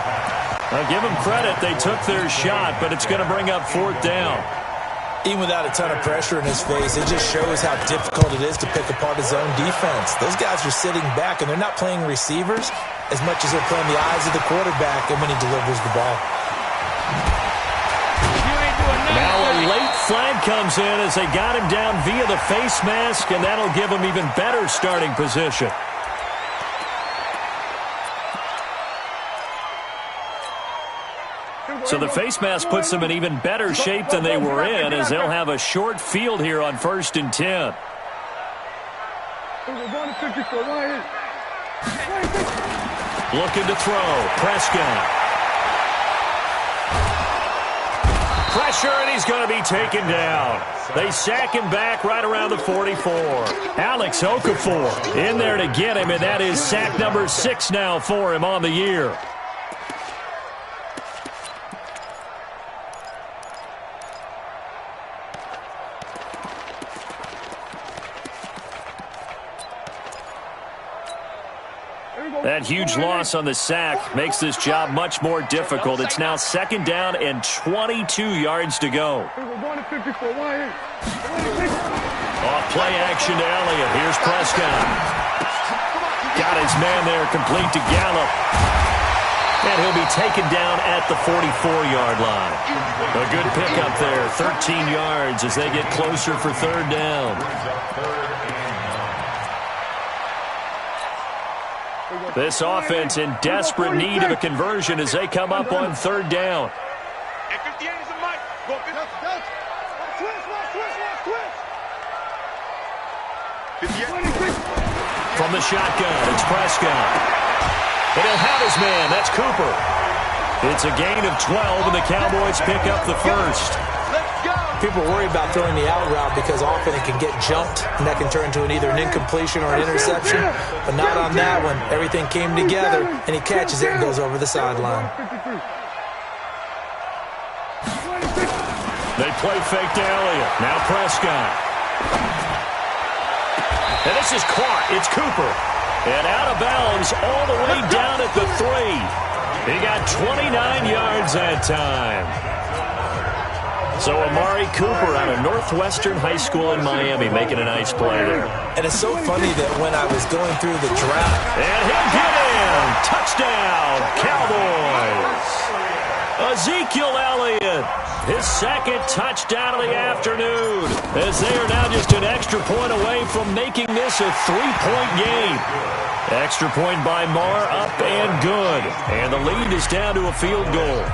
I'll give them credit. They took their shot, but it's going to bring up 4th down. Even without a ton of pressure in his face, it just shows how difficult it is to pick apart his own defense. Those guys are sitting back, and they're not playing receivers as much as they're playing the eyes of the quarterback and when he delivers the ball. Now a late flag comes in as they got him down via the face mask, and that'll give him even better starting position. So the face mask puts them in even better shape than they were in, as they'll have a short field here on 1st and 10. Looking to throw. Prescott. Pressure, and he's going to be taken down. They sack him back right around the 44. Alex Okafor in there to get him, and that is sack number 6 now for him on the year. That huge loss on the sack makes this job much more difficult. It's now 2nd down and 22 yards to go. Off play action to Elliott. Here's Prescott. Got his man there, complete to Gallup. And he'll be taken down at the 44-yard line. A good pickup there, 13 yards as they get closer for 3rd down. This offense in desperate need of a conversion as they come up on 3rd down. From the shotgun, it's Prescott. And he'll have his man. That's Cooper. It's a gain of 12, and the Cowboys pick up the 1st. People worry about throwing the out route because often it can get jumped, and that can turn into either an incompletion or an interception. But not on that one. Everything came together, and he catches it and goes over the sideline. They play fake to Elliott. Now Prescott. And this is caught. It's Cooper. And out of bounds all the way down at the 3. He got 29 yards that time. So Amari Cooper out of Northwestern High School in Miami making a nice play there. And it's so funny that when I was going through the draft. And he'll get in. Touchdown, Cowboys. Ezekiel Elliott, his 2nd touchdown of the afternoon, as they are now just an extra point away from making this a 3-point game. Extra point by Marr, up and good. And the lead is down to a field goal.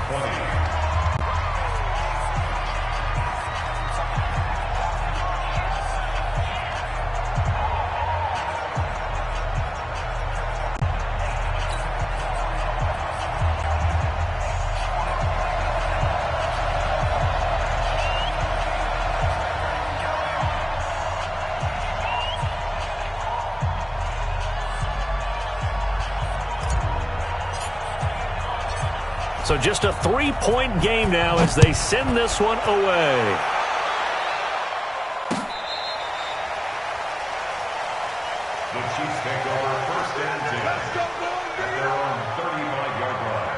So just a 3-point game now as they send this one away. The Chiefs take over 1st and 10. Let's go, boys! At their own 35-yard line.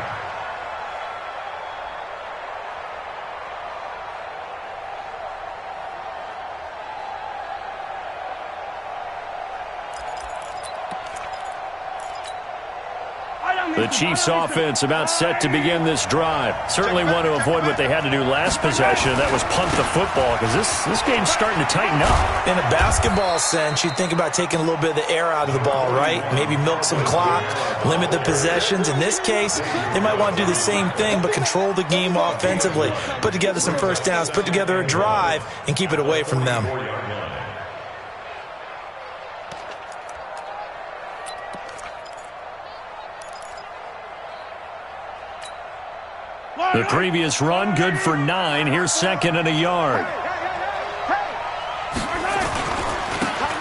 The Chiefs offense about set to begin this drive. Certainly want to avoid what they had to do last possession, and that was punt the football, because this game's starting to tighten up. In a basketball sense, you think about taking a little bit of the air out of the ball, right? Maybe milk some clock, limit the possessions. In this case, they might want to do the same thing, but control the game offensively. Put together some first downs, put together a drive, and keep it away from them. The previous run, good for 9. Here's 2nd and a yard.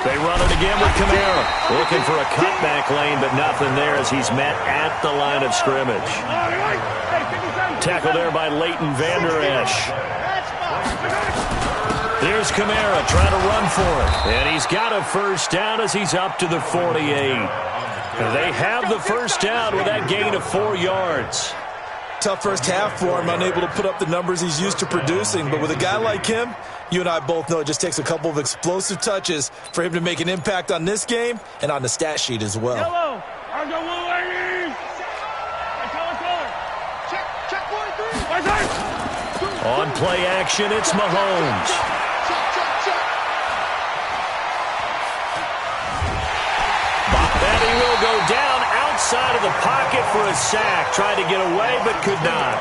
They run it again with Kamara. Looking for a cutback lane, but nothing there as he's met at the line of scrimmage. Tackled there by Leighton Vander Esch. There's Kamara trying to run for it. And he's got a first down as he's up to the 48. They have the first down with that gain of 4 yards. Tough first half for him, unable to put up the numbers he's used to producing. But with a guy like him, you and I both know it just takes a couple of explosive touches for him to make an impact on this game and on the stat sheet as well. Yellow. On play action, it's Mahomes. And he will go down outside of the pocket for a sack. Tried to get away, but could not.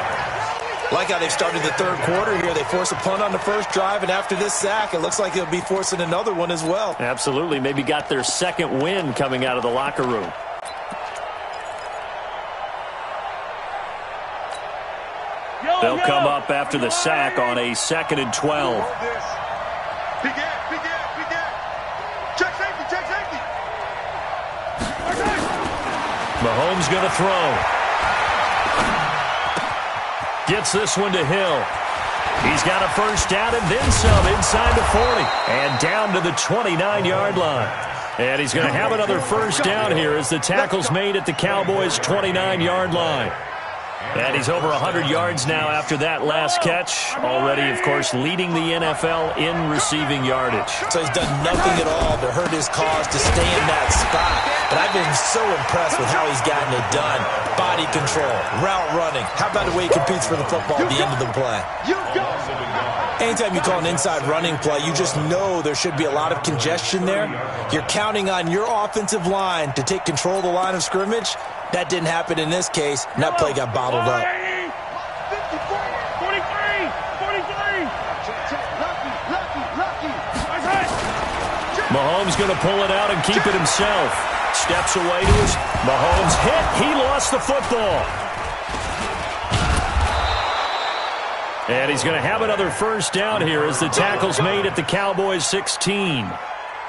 Like how they've started the third quarter here. They force a punt on the first drive, and after this sack, it looks like they'll be forcing another one as well. Absolutely. Maybe got their second win coming out of the locker room. They'll come up after the sack on a 2nd and 12. Mahomes going to throw. Gets this one to Hill. He's got a first down and then some inside the 40. And down to the 29-yard line. And he's going to have another first down here as the tackle's made at the Cowboys' 29-yard line. And he's over 100 yards now after that last catch. Already, of course, leading the NFL in receiving yardage. So he's done nothing at all to hurt his cause to stay in that spot. But I've been so impressed with how he's gotten it done. Body control, route running. How about the way he competes for the football at the end of the play? Anytime you call an inside running play, you just know there should be a lot of congestion there. You're counting on your offensive line to take control of the line of scrimmage. That didn't happen in this case, and that play got bottled up. 43. Mahomes going to pull it out and keep it himself. Steps away to his Mahomes hit. He lost the football. And he's going to have another first down here as the tackle's made at the Cowboys' 16.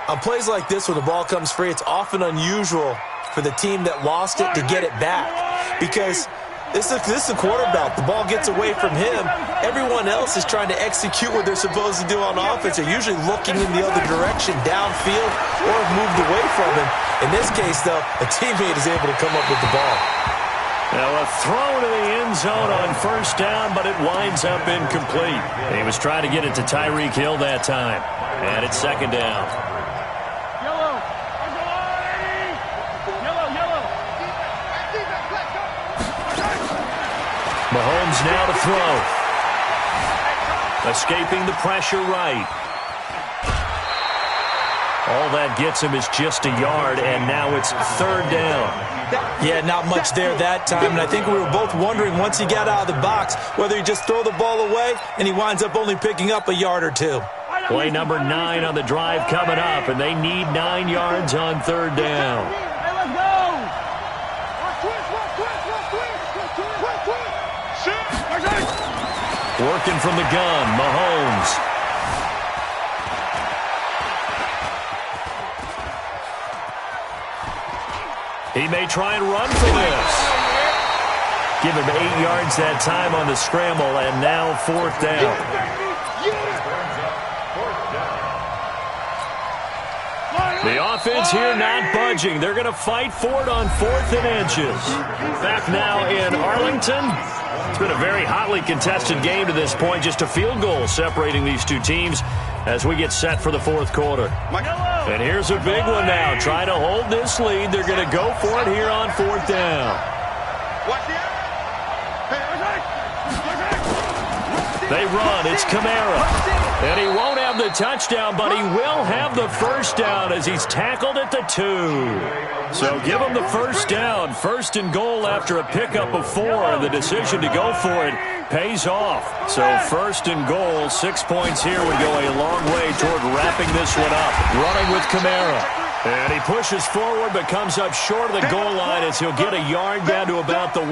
On plays like this where the ball comes free, it's often unusual for the team that lost it to get it back. Because this is a quarterback. The ball gets away from him. Everyone else is trying to execute what they're supposed to do on offense. They're usually looking in the other direction, downfield, or have moved away from him. In this case, though, a teammate is able to come up with the ball. Now a throw to the end zone on first down, but it winds up incomplete. He was trying to get it to Tyreek Hill that time. And it's 2nd down. Mahomes now to throw. Escaping the pressure right. All that gets him is just a yard, and now it's 3rd down. Yeah, not much there that time, and I think we were both wondering once he got out of the box whether he just throw the ball away, and he winds up only picking up a yard or two. Play number 9 on the drive coming up, and they need 9 yards on 3rd down. Working from the gun, Mahomes. He may try and run for this. Give him 8 yards that time on the scramble, and now 4th down. The offense here not budging. They're going to fight for it on 4th and inches. Back now in Arlington. It's been a very hotly contested game to this point. Just a field goal separating these two teams as we get set for the 4th quarter. And here's a big one now. Trying to hold this lead. They're going to go for it here on 4th down. They run. It's Kamara. And he won't have the touchdown, but he will have the first down as he's tackled at the 2. So give him the first down. 1st and goal after a pickup of 4. And the decision to go for it pays off. So 1st and goal, 6 points here would go a long way toward wrapping this one up. Running with Kamara. And he pushes forward but comes up short of the goal line as he'll get a yard down to about the 1.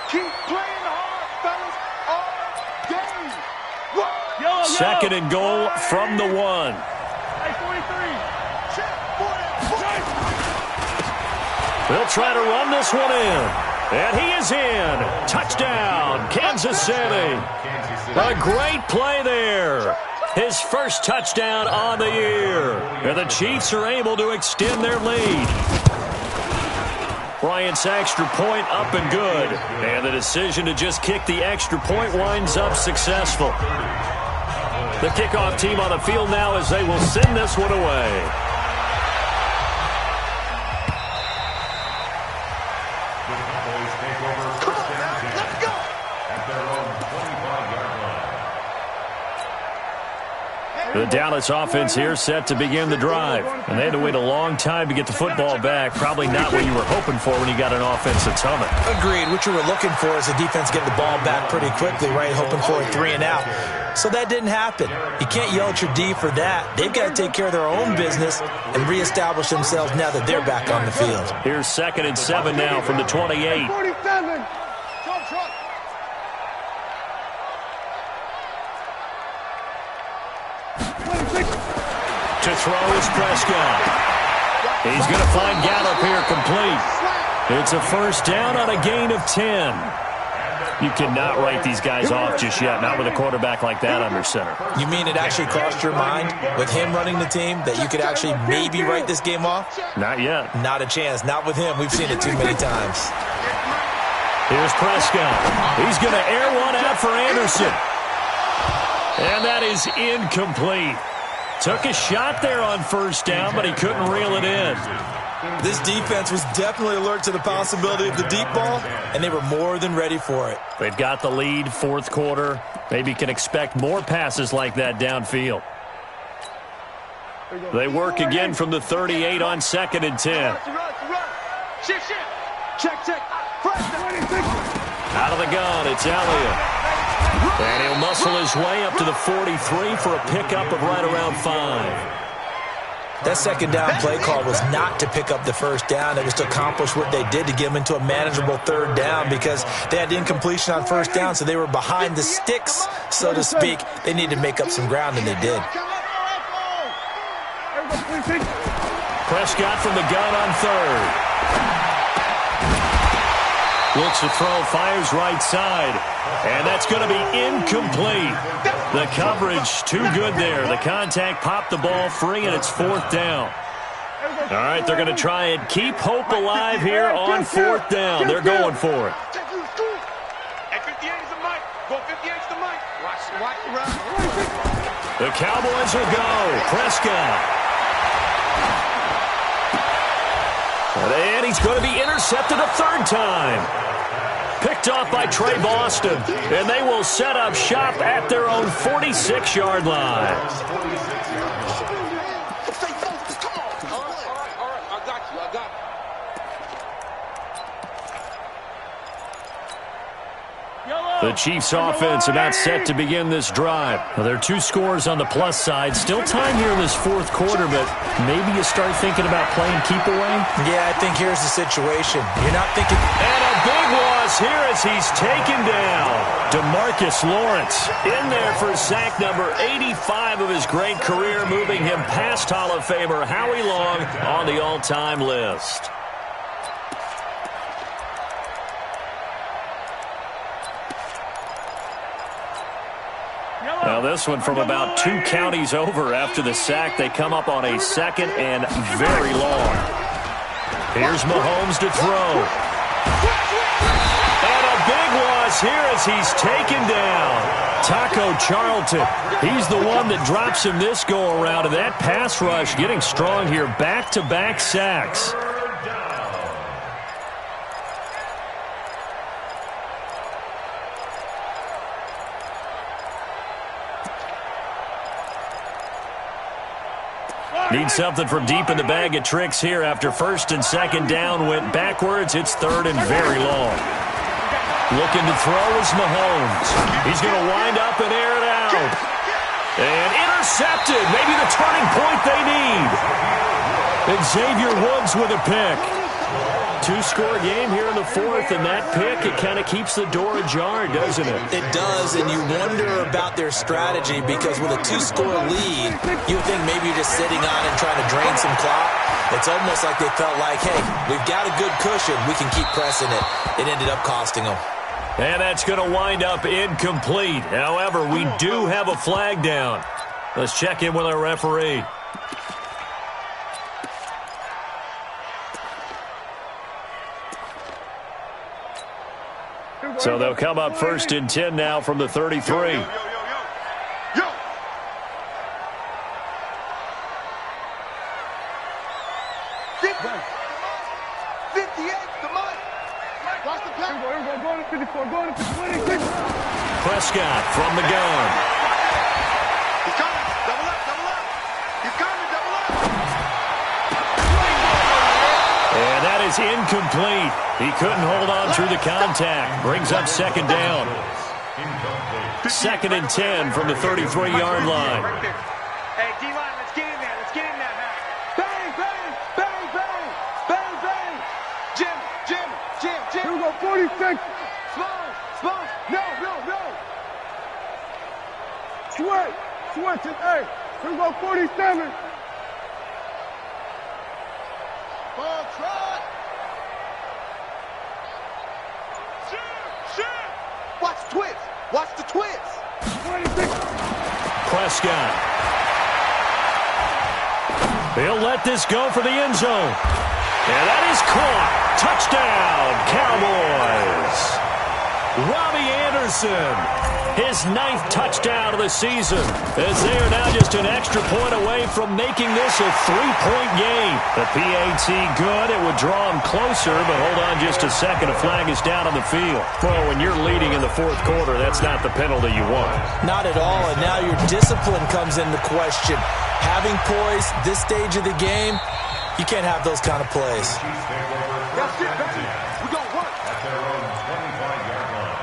Keep playing hard, fellas, all game. 2nd and goal from the 1. They'll try to run this one in. And he is in. Touchdown, Kansas City. A great play there. His first touchdown on the year. And the Chiefs are able to extend their lead. Bryant's extra point up and good. And the decision to just kick the extra point winds up successful. The kickoff team on the field now as they will send this one away. The Dallas offense here set to begin the drive. And they had to wait a long time to get the football back. Probably not what you were hoping for when you got an offense that's humming. Agreed. What you were looking for is the defense getting the ball back pretty quickly, right? Hoping for a 3 and out. So that didn't happen. You can't yell at your D for that. They've got to take care of their own business and reestablish themselves now that they're back on the field. Here's 2nd and 7 now from the 28. 47. To throw is Prescott. He's going to find Gallup here complete. It's a first down on a gain of 10. You cannot write these guys off just yet, not with a quarterback like that under center. You mean it actually crossed your mind with him running the team that you could actually maybe write this game off? Not yet. Not a chance. Not with him. We've seen it too many times. Here's Prescott. He's going to air one out for Anderson. And that is incomplete. Took a shot there on first down, but he couldn't reel it in. This defense was definitely alert to the possibility of the deep ball, and they were more than ready for it. They've got the lead, 4th quarter. Maybe can expect more passes like that downfield. They work again from the 38 on 2nd and 10. Check. Out of the gun, it's Elliott. And he'll muscle his way up to the 43 for a pickup of right around 5. That 2nd down play call was not to pick up the first down. It was to accomplish what they did to get them into a manageable 3rd down because they had incompletion on first down, so they were behind the sticks, so to speak. They needed to make up some ground, and they did. Prescott from the gun on 3rd. Looks to throw, fires right side. And that's going to be incomplete. The coverage too good there. The contact popped the ball free, and it's 4th down. All right, they're going to try and keep hope alive here on 4th down. They're going for it. The Cowboys will go. Prescott. And he's going to be intercepted a 3rd time. Picked off by Trey Boston. And they will set up shop at their own 46-yard line. The Chiefs offense about set to begin this drive. Well, there are 2 scores on the plus side. Still time here in this 4th quarter, but maybe you start thinking about playing keep away? Yeah, I think here's the situation. You're not thinking... And a big loss here as he's taken down. DeMarcus Lawrence in there for sack number 85 of his great career, moving him past Hall of Famer Howie Long on the all-time list. Now this one from about 2 counties over after the sack. They come up on a 2nd and very long. Here's Mahomes to throw. And a big loss here as he's taken down. Taco Charlton, he's the one that drops him this go-around. And that pass rush getting strong here. Back-to-back sacks. Need something from deep in the bag of tricks here after 1st and 2nd down went backwards. It's 3rd and very long. Looking to throw is Mahomes. He's going to wind up and air it out. And intercepted. Maybe the turning point they need. Xavier Woods with a pick. 2-score game here in the 4th, and that pick, it kind of keeps the door ajar, doesn't it? It does, and you wonder about their strategy because with a 2-score lead, you would think maybe you're just sitting on it trying to drain some clock. It's almost like they felt like, hey, we've got a good cushion. We can keep pressing it. It ended up costing them. And that's going to wind up incomplete. However, we do have a flag down. Let's check in with our referee. So they'll come up 1st and 10 now from the 33. Yo. 58, the money. Watch the play. Go to 54, go to 26. Prescott from the gun. He's coming, double up. He's coming, double up. And that is incomplete. He couldn't hold on through the contact. Brings up 2nd down. 2nd and 10 from the 33-yard line. Right there. Hey, D-line, let's get in there. Let's get in there now. Bang, bang, bang, bang, bang, bang. Jim. Here we go, 46. Small. No. Switch it, hey. Here we go, 47. Ball trot. Shit. Watch the twist. 26. Prescott. They'll let this go for the end zone. And that is caught. Touchdown, Cowboys. Robbie Anderson, his 9th touchdown of the season, as they are now just an extra point away from making this a 3-point game. The PAT good. It would draw him closer, but hold on just a second. A flag is down on the field. Well, when you're leading in the 4th quarter, that's not the penalty you want. Not at all, and now your discipline comes into question. Having poise this stage of the game, you can't have those kind of plays. That's it. We're going to work. At their own 25-yard line.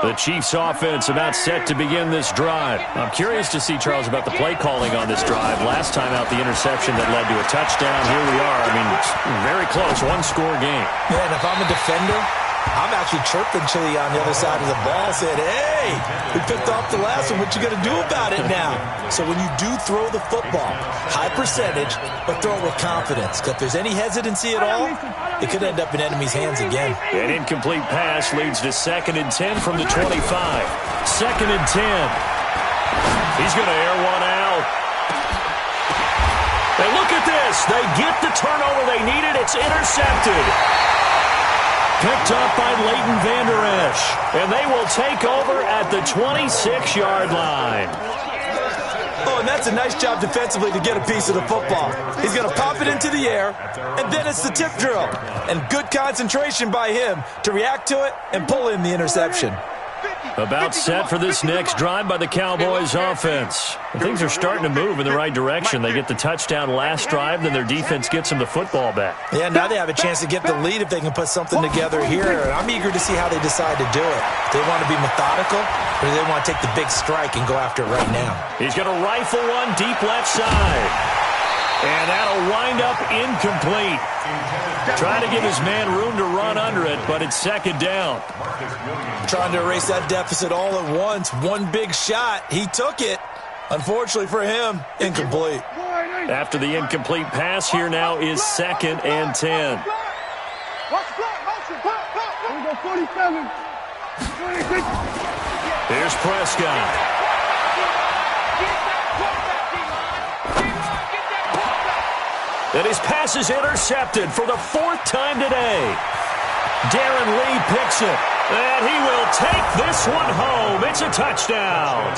The Chiefs offense about set to begin this drive. I'm curious to see, Charles, about the play calling on this drive. Last time out, the interception that led to a touchdown. Here we are. I mean, it's very close, 1-score game. Yeah, and if I'm a defender, I'm actually chirping Chili on the other side of the ball, saying, hey, we picked off the last one. What you going to do about it now? So when you do throw the football, high percentage, but throw it with confidence. Because if there's any hesitancy at all, it could end up in enemy's hands again. An incomplete pass leads to 2nd and 10 from the 25. 2nd and 10. He's going to air one out. And look at this. They get the turnover they needed. It's intercepted. Picked up by Leighton Vander Esch. And they will take over at the 26-yard line. Oh, and that's a nice job defensively to get a piece of the football. He's going to pop it into the air, and then it's the tip drill. And good concentration by him to react to it and pull in the interception. About set for this next drive by the Cowboys offense. Things are starting to move in the right direction. They get the touchdown last drive, then their defense gets them the football back. Yeah, now they have a chance to get the lead if they can put something together here. I'm eager to see how they decide to do it. Do they want to be methodical, or do they want to take the big strike and go after it right now? He's going to rifle one deep left side. And that'll wind up incomplete. Trying to give his man room to run under it, but it's 2nd down. Trying to erase that deficit all at once. One big shot. He took it. Unfortunately for him, incomplete. After the incomplete pass, here now is 2nd and 10. Watch the clock. Motion. Pop. Here we go, 47. 26. Here's Prescott. And his pass is intercepted for the 4th time today. Darren Lee picks it. And he will take this one home. It's a touchdown.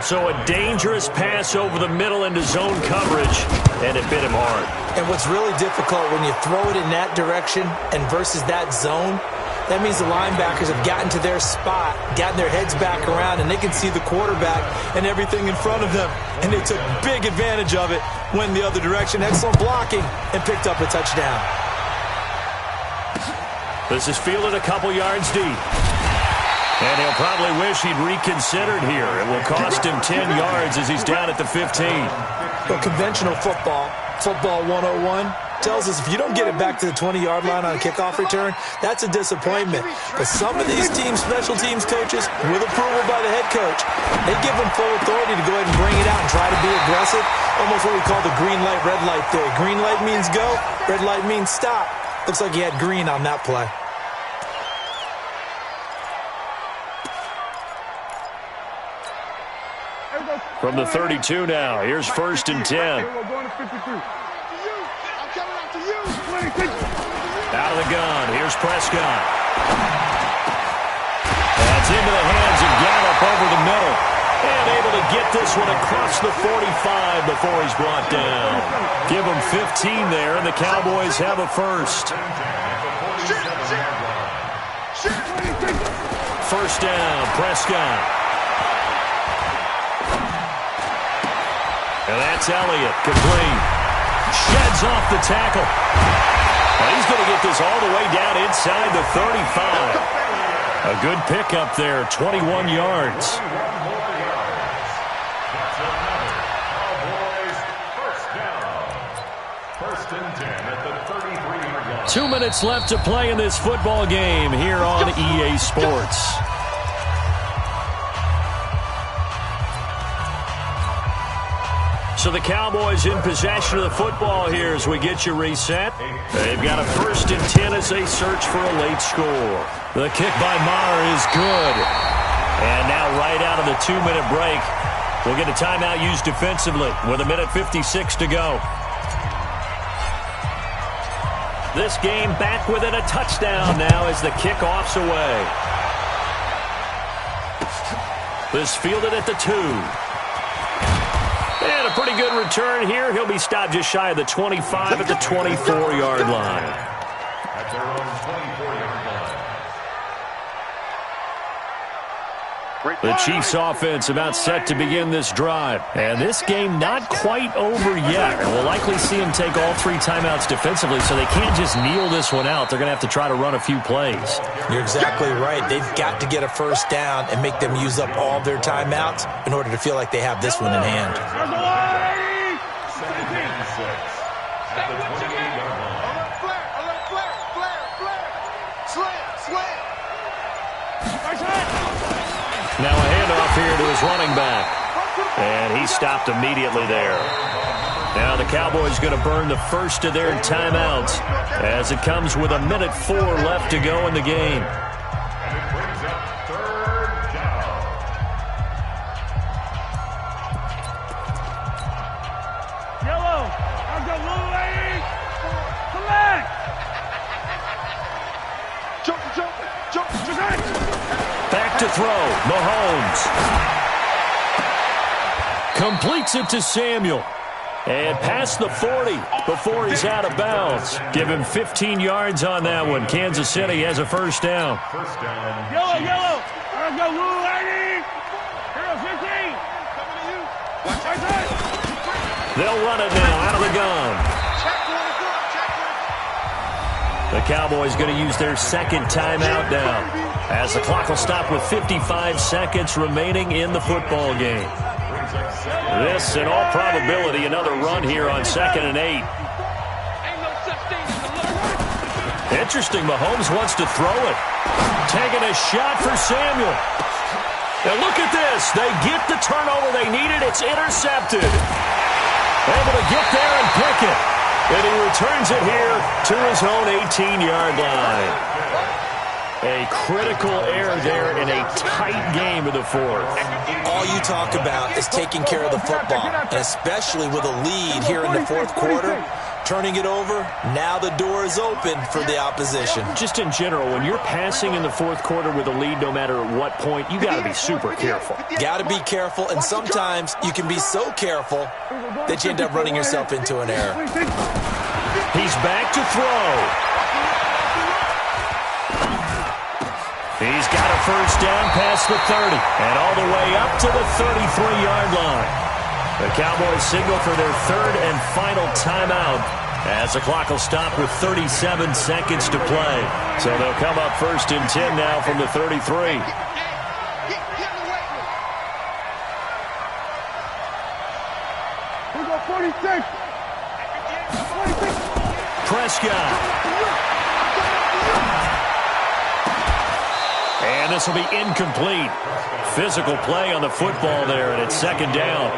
So a dangerous pass over the middle into zone coverage, and it bit him hard. And what's really difficult when you throw it in that direction and versus that zone, that means the linebackers have gotten to their spot, gotten their heads back around, and they can see the quarterback and everything in front of them. And they took big advantage of it, went the other direction, excellent blocking, and picked up a touchdown. This is fielded a couple yards deep. And he'll probably wish he'd reconsidered here. It will cost him 10 yards as he's down at the 15. Well, conventional football 101, tells us if you don't get it back to the 20-yard line on a kickoff return, that's a disappointment. But some of these teams, special teams coaches, with approval by the head coach, they give them full authority to go ahead and bring it out and try to be aggressive, almost what we call the green light, red light theory. Green light means go, red light means stop. Looks like he had green on that play. From the 32 now, here's 1st and 10. Out of the gun, here's Prescott. That's into the hands of Gallup over the middle. And able to get this one across the 45 before he's brought down. Give him 15 there, and the Cowboys have a first. First down, Prescott. And that's Elliott, complete. Sheds off the tackle. And he's going to get this all the way down inside the 35. A good pickup there, 21 yards. First and 10 at the 33-yard line. 2 minutes left to play in this football game here on EA Sports. So the Cowboys in possession of the football here as we get you reset. They've got a 1st and 10 as they search for a late score. The kick by Maher is good. And now right out of the 2-minute break, we'll get a timeout used defensively with 1:56 to go. This game back within a touchdown now as the kickoff's away. This fielded at the 2. And a pretty good return here. He'll be stopped just shy of the 25 at the 24-yard line. At their own 24-yard line. The Chiefs offense about set to begin this drive. And this game not quite over yet. And we'll likely see them take all 3 timeouts defensively, so they can't just kneel this one out. They're going to have to try to run a few plays. You're exactly right. They've got to get a first down and make them use up all their timeouts in order to feel like they have this one in hand. 2nd and 6 at the 28-yard line. Now a handoff here to his running back. And he stopped immediately there. Now the Cowboys going to burn the first of their timeouts as it comes with 1:04 left to go in the game. And it brings up 3rd down. Yellow, I've got little lady. Come back. Back to throw, Mahomes. Completes it to Samuel. And past the 40 before he's out of bounds. Give him 15 yards on that one. Kansas City has a first down. First down. Yellow, I've got little lady. Hero 15. Coming to you. Watch right. They'll run it now out of the gun. The Cowboys going to use their 2nd timeout now, as the clock will stop with 55 seconds remaining in the football game. This, in all probability, another run here on 2nd and 8. Interesting, Mahomes wants to throw it. Taking a shot for Samuel. And look at this. They get the turnover they needed. It's intercepted. Able to get there and pick it. And he returns it here to his own 18-yard line. A critical error there in a tight game in the fourth. All you talk about is taking care of the football, and especially with a lead here in the fourth quarter. Turning it over, now the door is open for the opposition. Just in general, when you're passing in the fourth quarter with a lead, no matter at what point, you got to be super careful. Got to be careful, and sometimes you can be so careful that you end up running yourself into an error. He's back to throw. He's got a first down past the 30 and all the way up to the 33-yard line. The Cowboys signal for their third and final timeout as the clock will stop with 37 seconds to play. So they'll come up first and 10 now from the 33. We go 46. Prescott. And this will be incomplete. Physical play on the football there, and it's second down.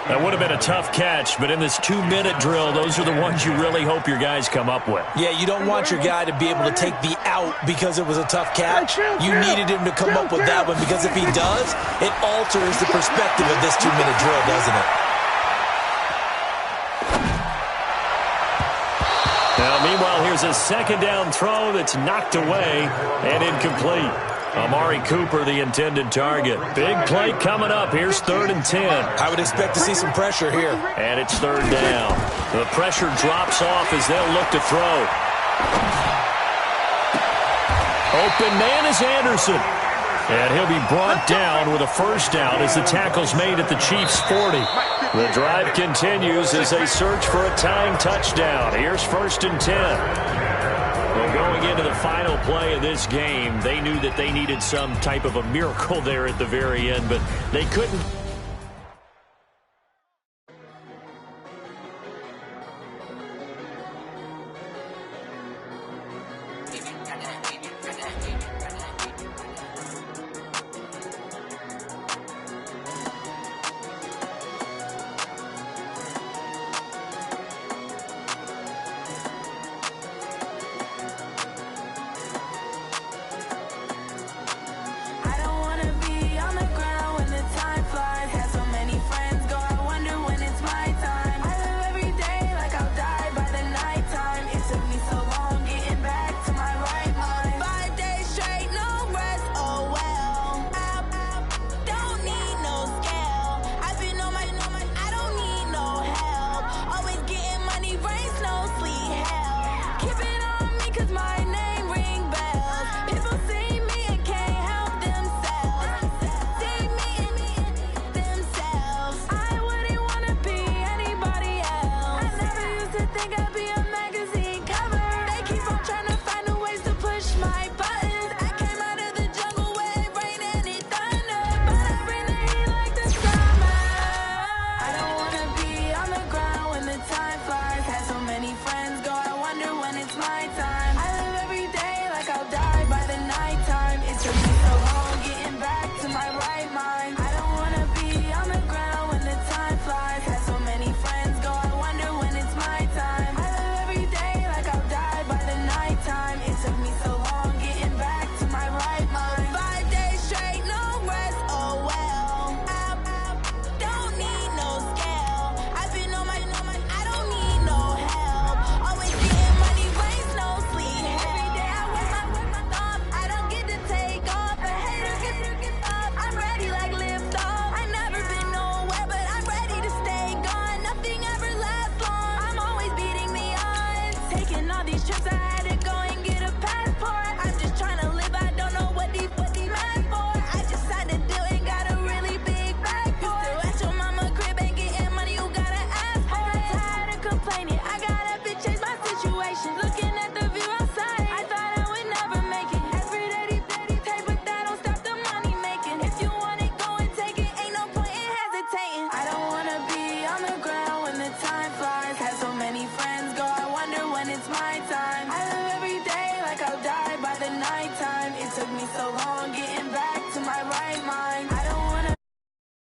That would have been a tough catch, but in this 2-minute drill, those are the ones you really hope your guys come up with. Yeah, you don't want your guy to be able to take the out because it was a tough catch. You needed him to come up with that one, because if he does, it alters the perspective of this 2-minute drill, doesn't it? Now, meanwhile, here's a second down throw that's knocked away and incomplete. Amari Cooper, the intended target. Big play coming up. Here's 3rd and 10. I would expect to see some pressure here. And it's 3rd down. The pressure drops off as they'll look to throw. Open man is Anderson. And he'll be brought down with a first down as the tackle's made at the Chiefs' 40. The drive continues as they search for a tying touchdown. Here's 1st and 10. Well, going into the final play of this game, they knew that they needed some type of a miracle there at the very end, but they couldn't. it's my time. I live every day like I'll die by the nighttime. It took me so long.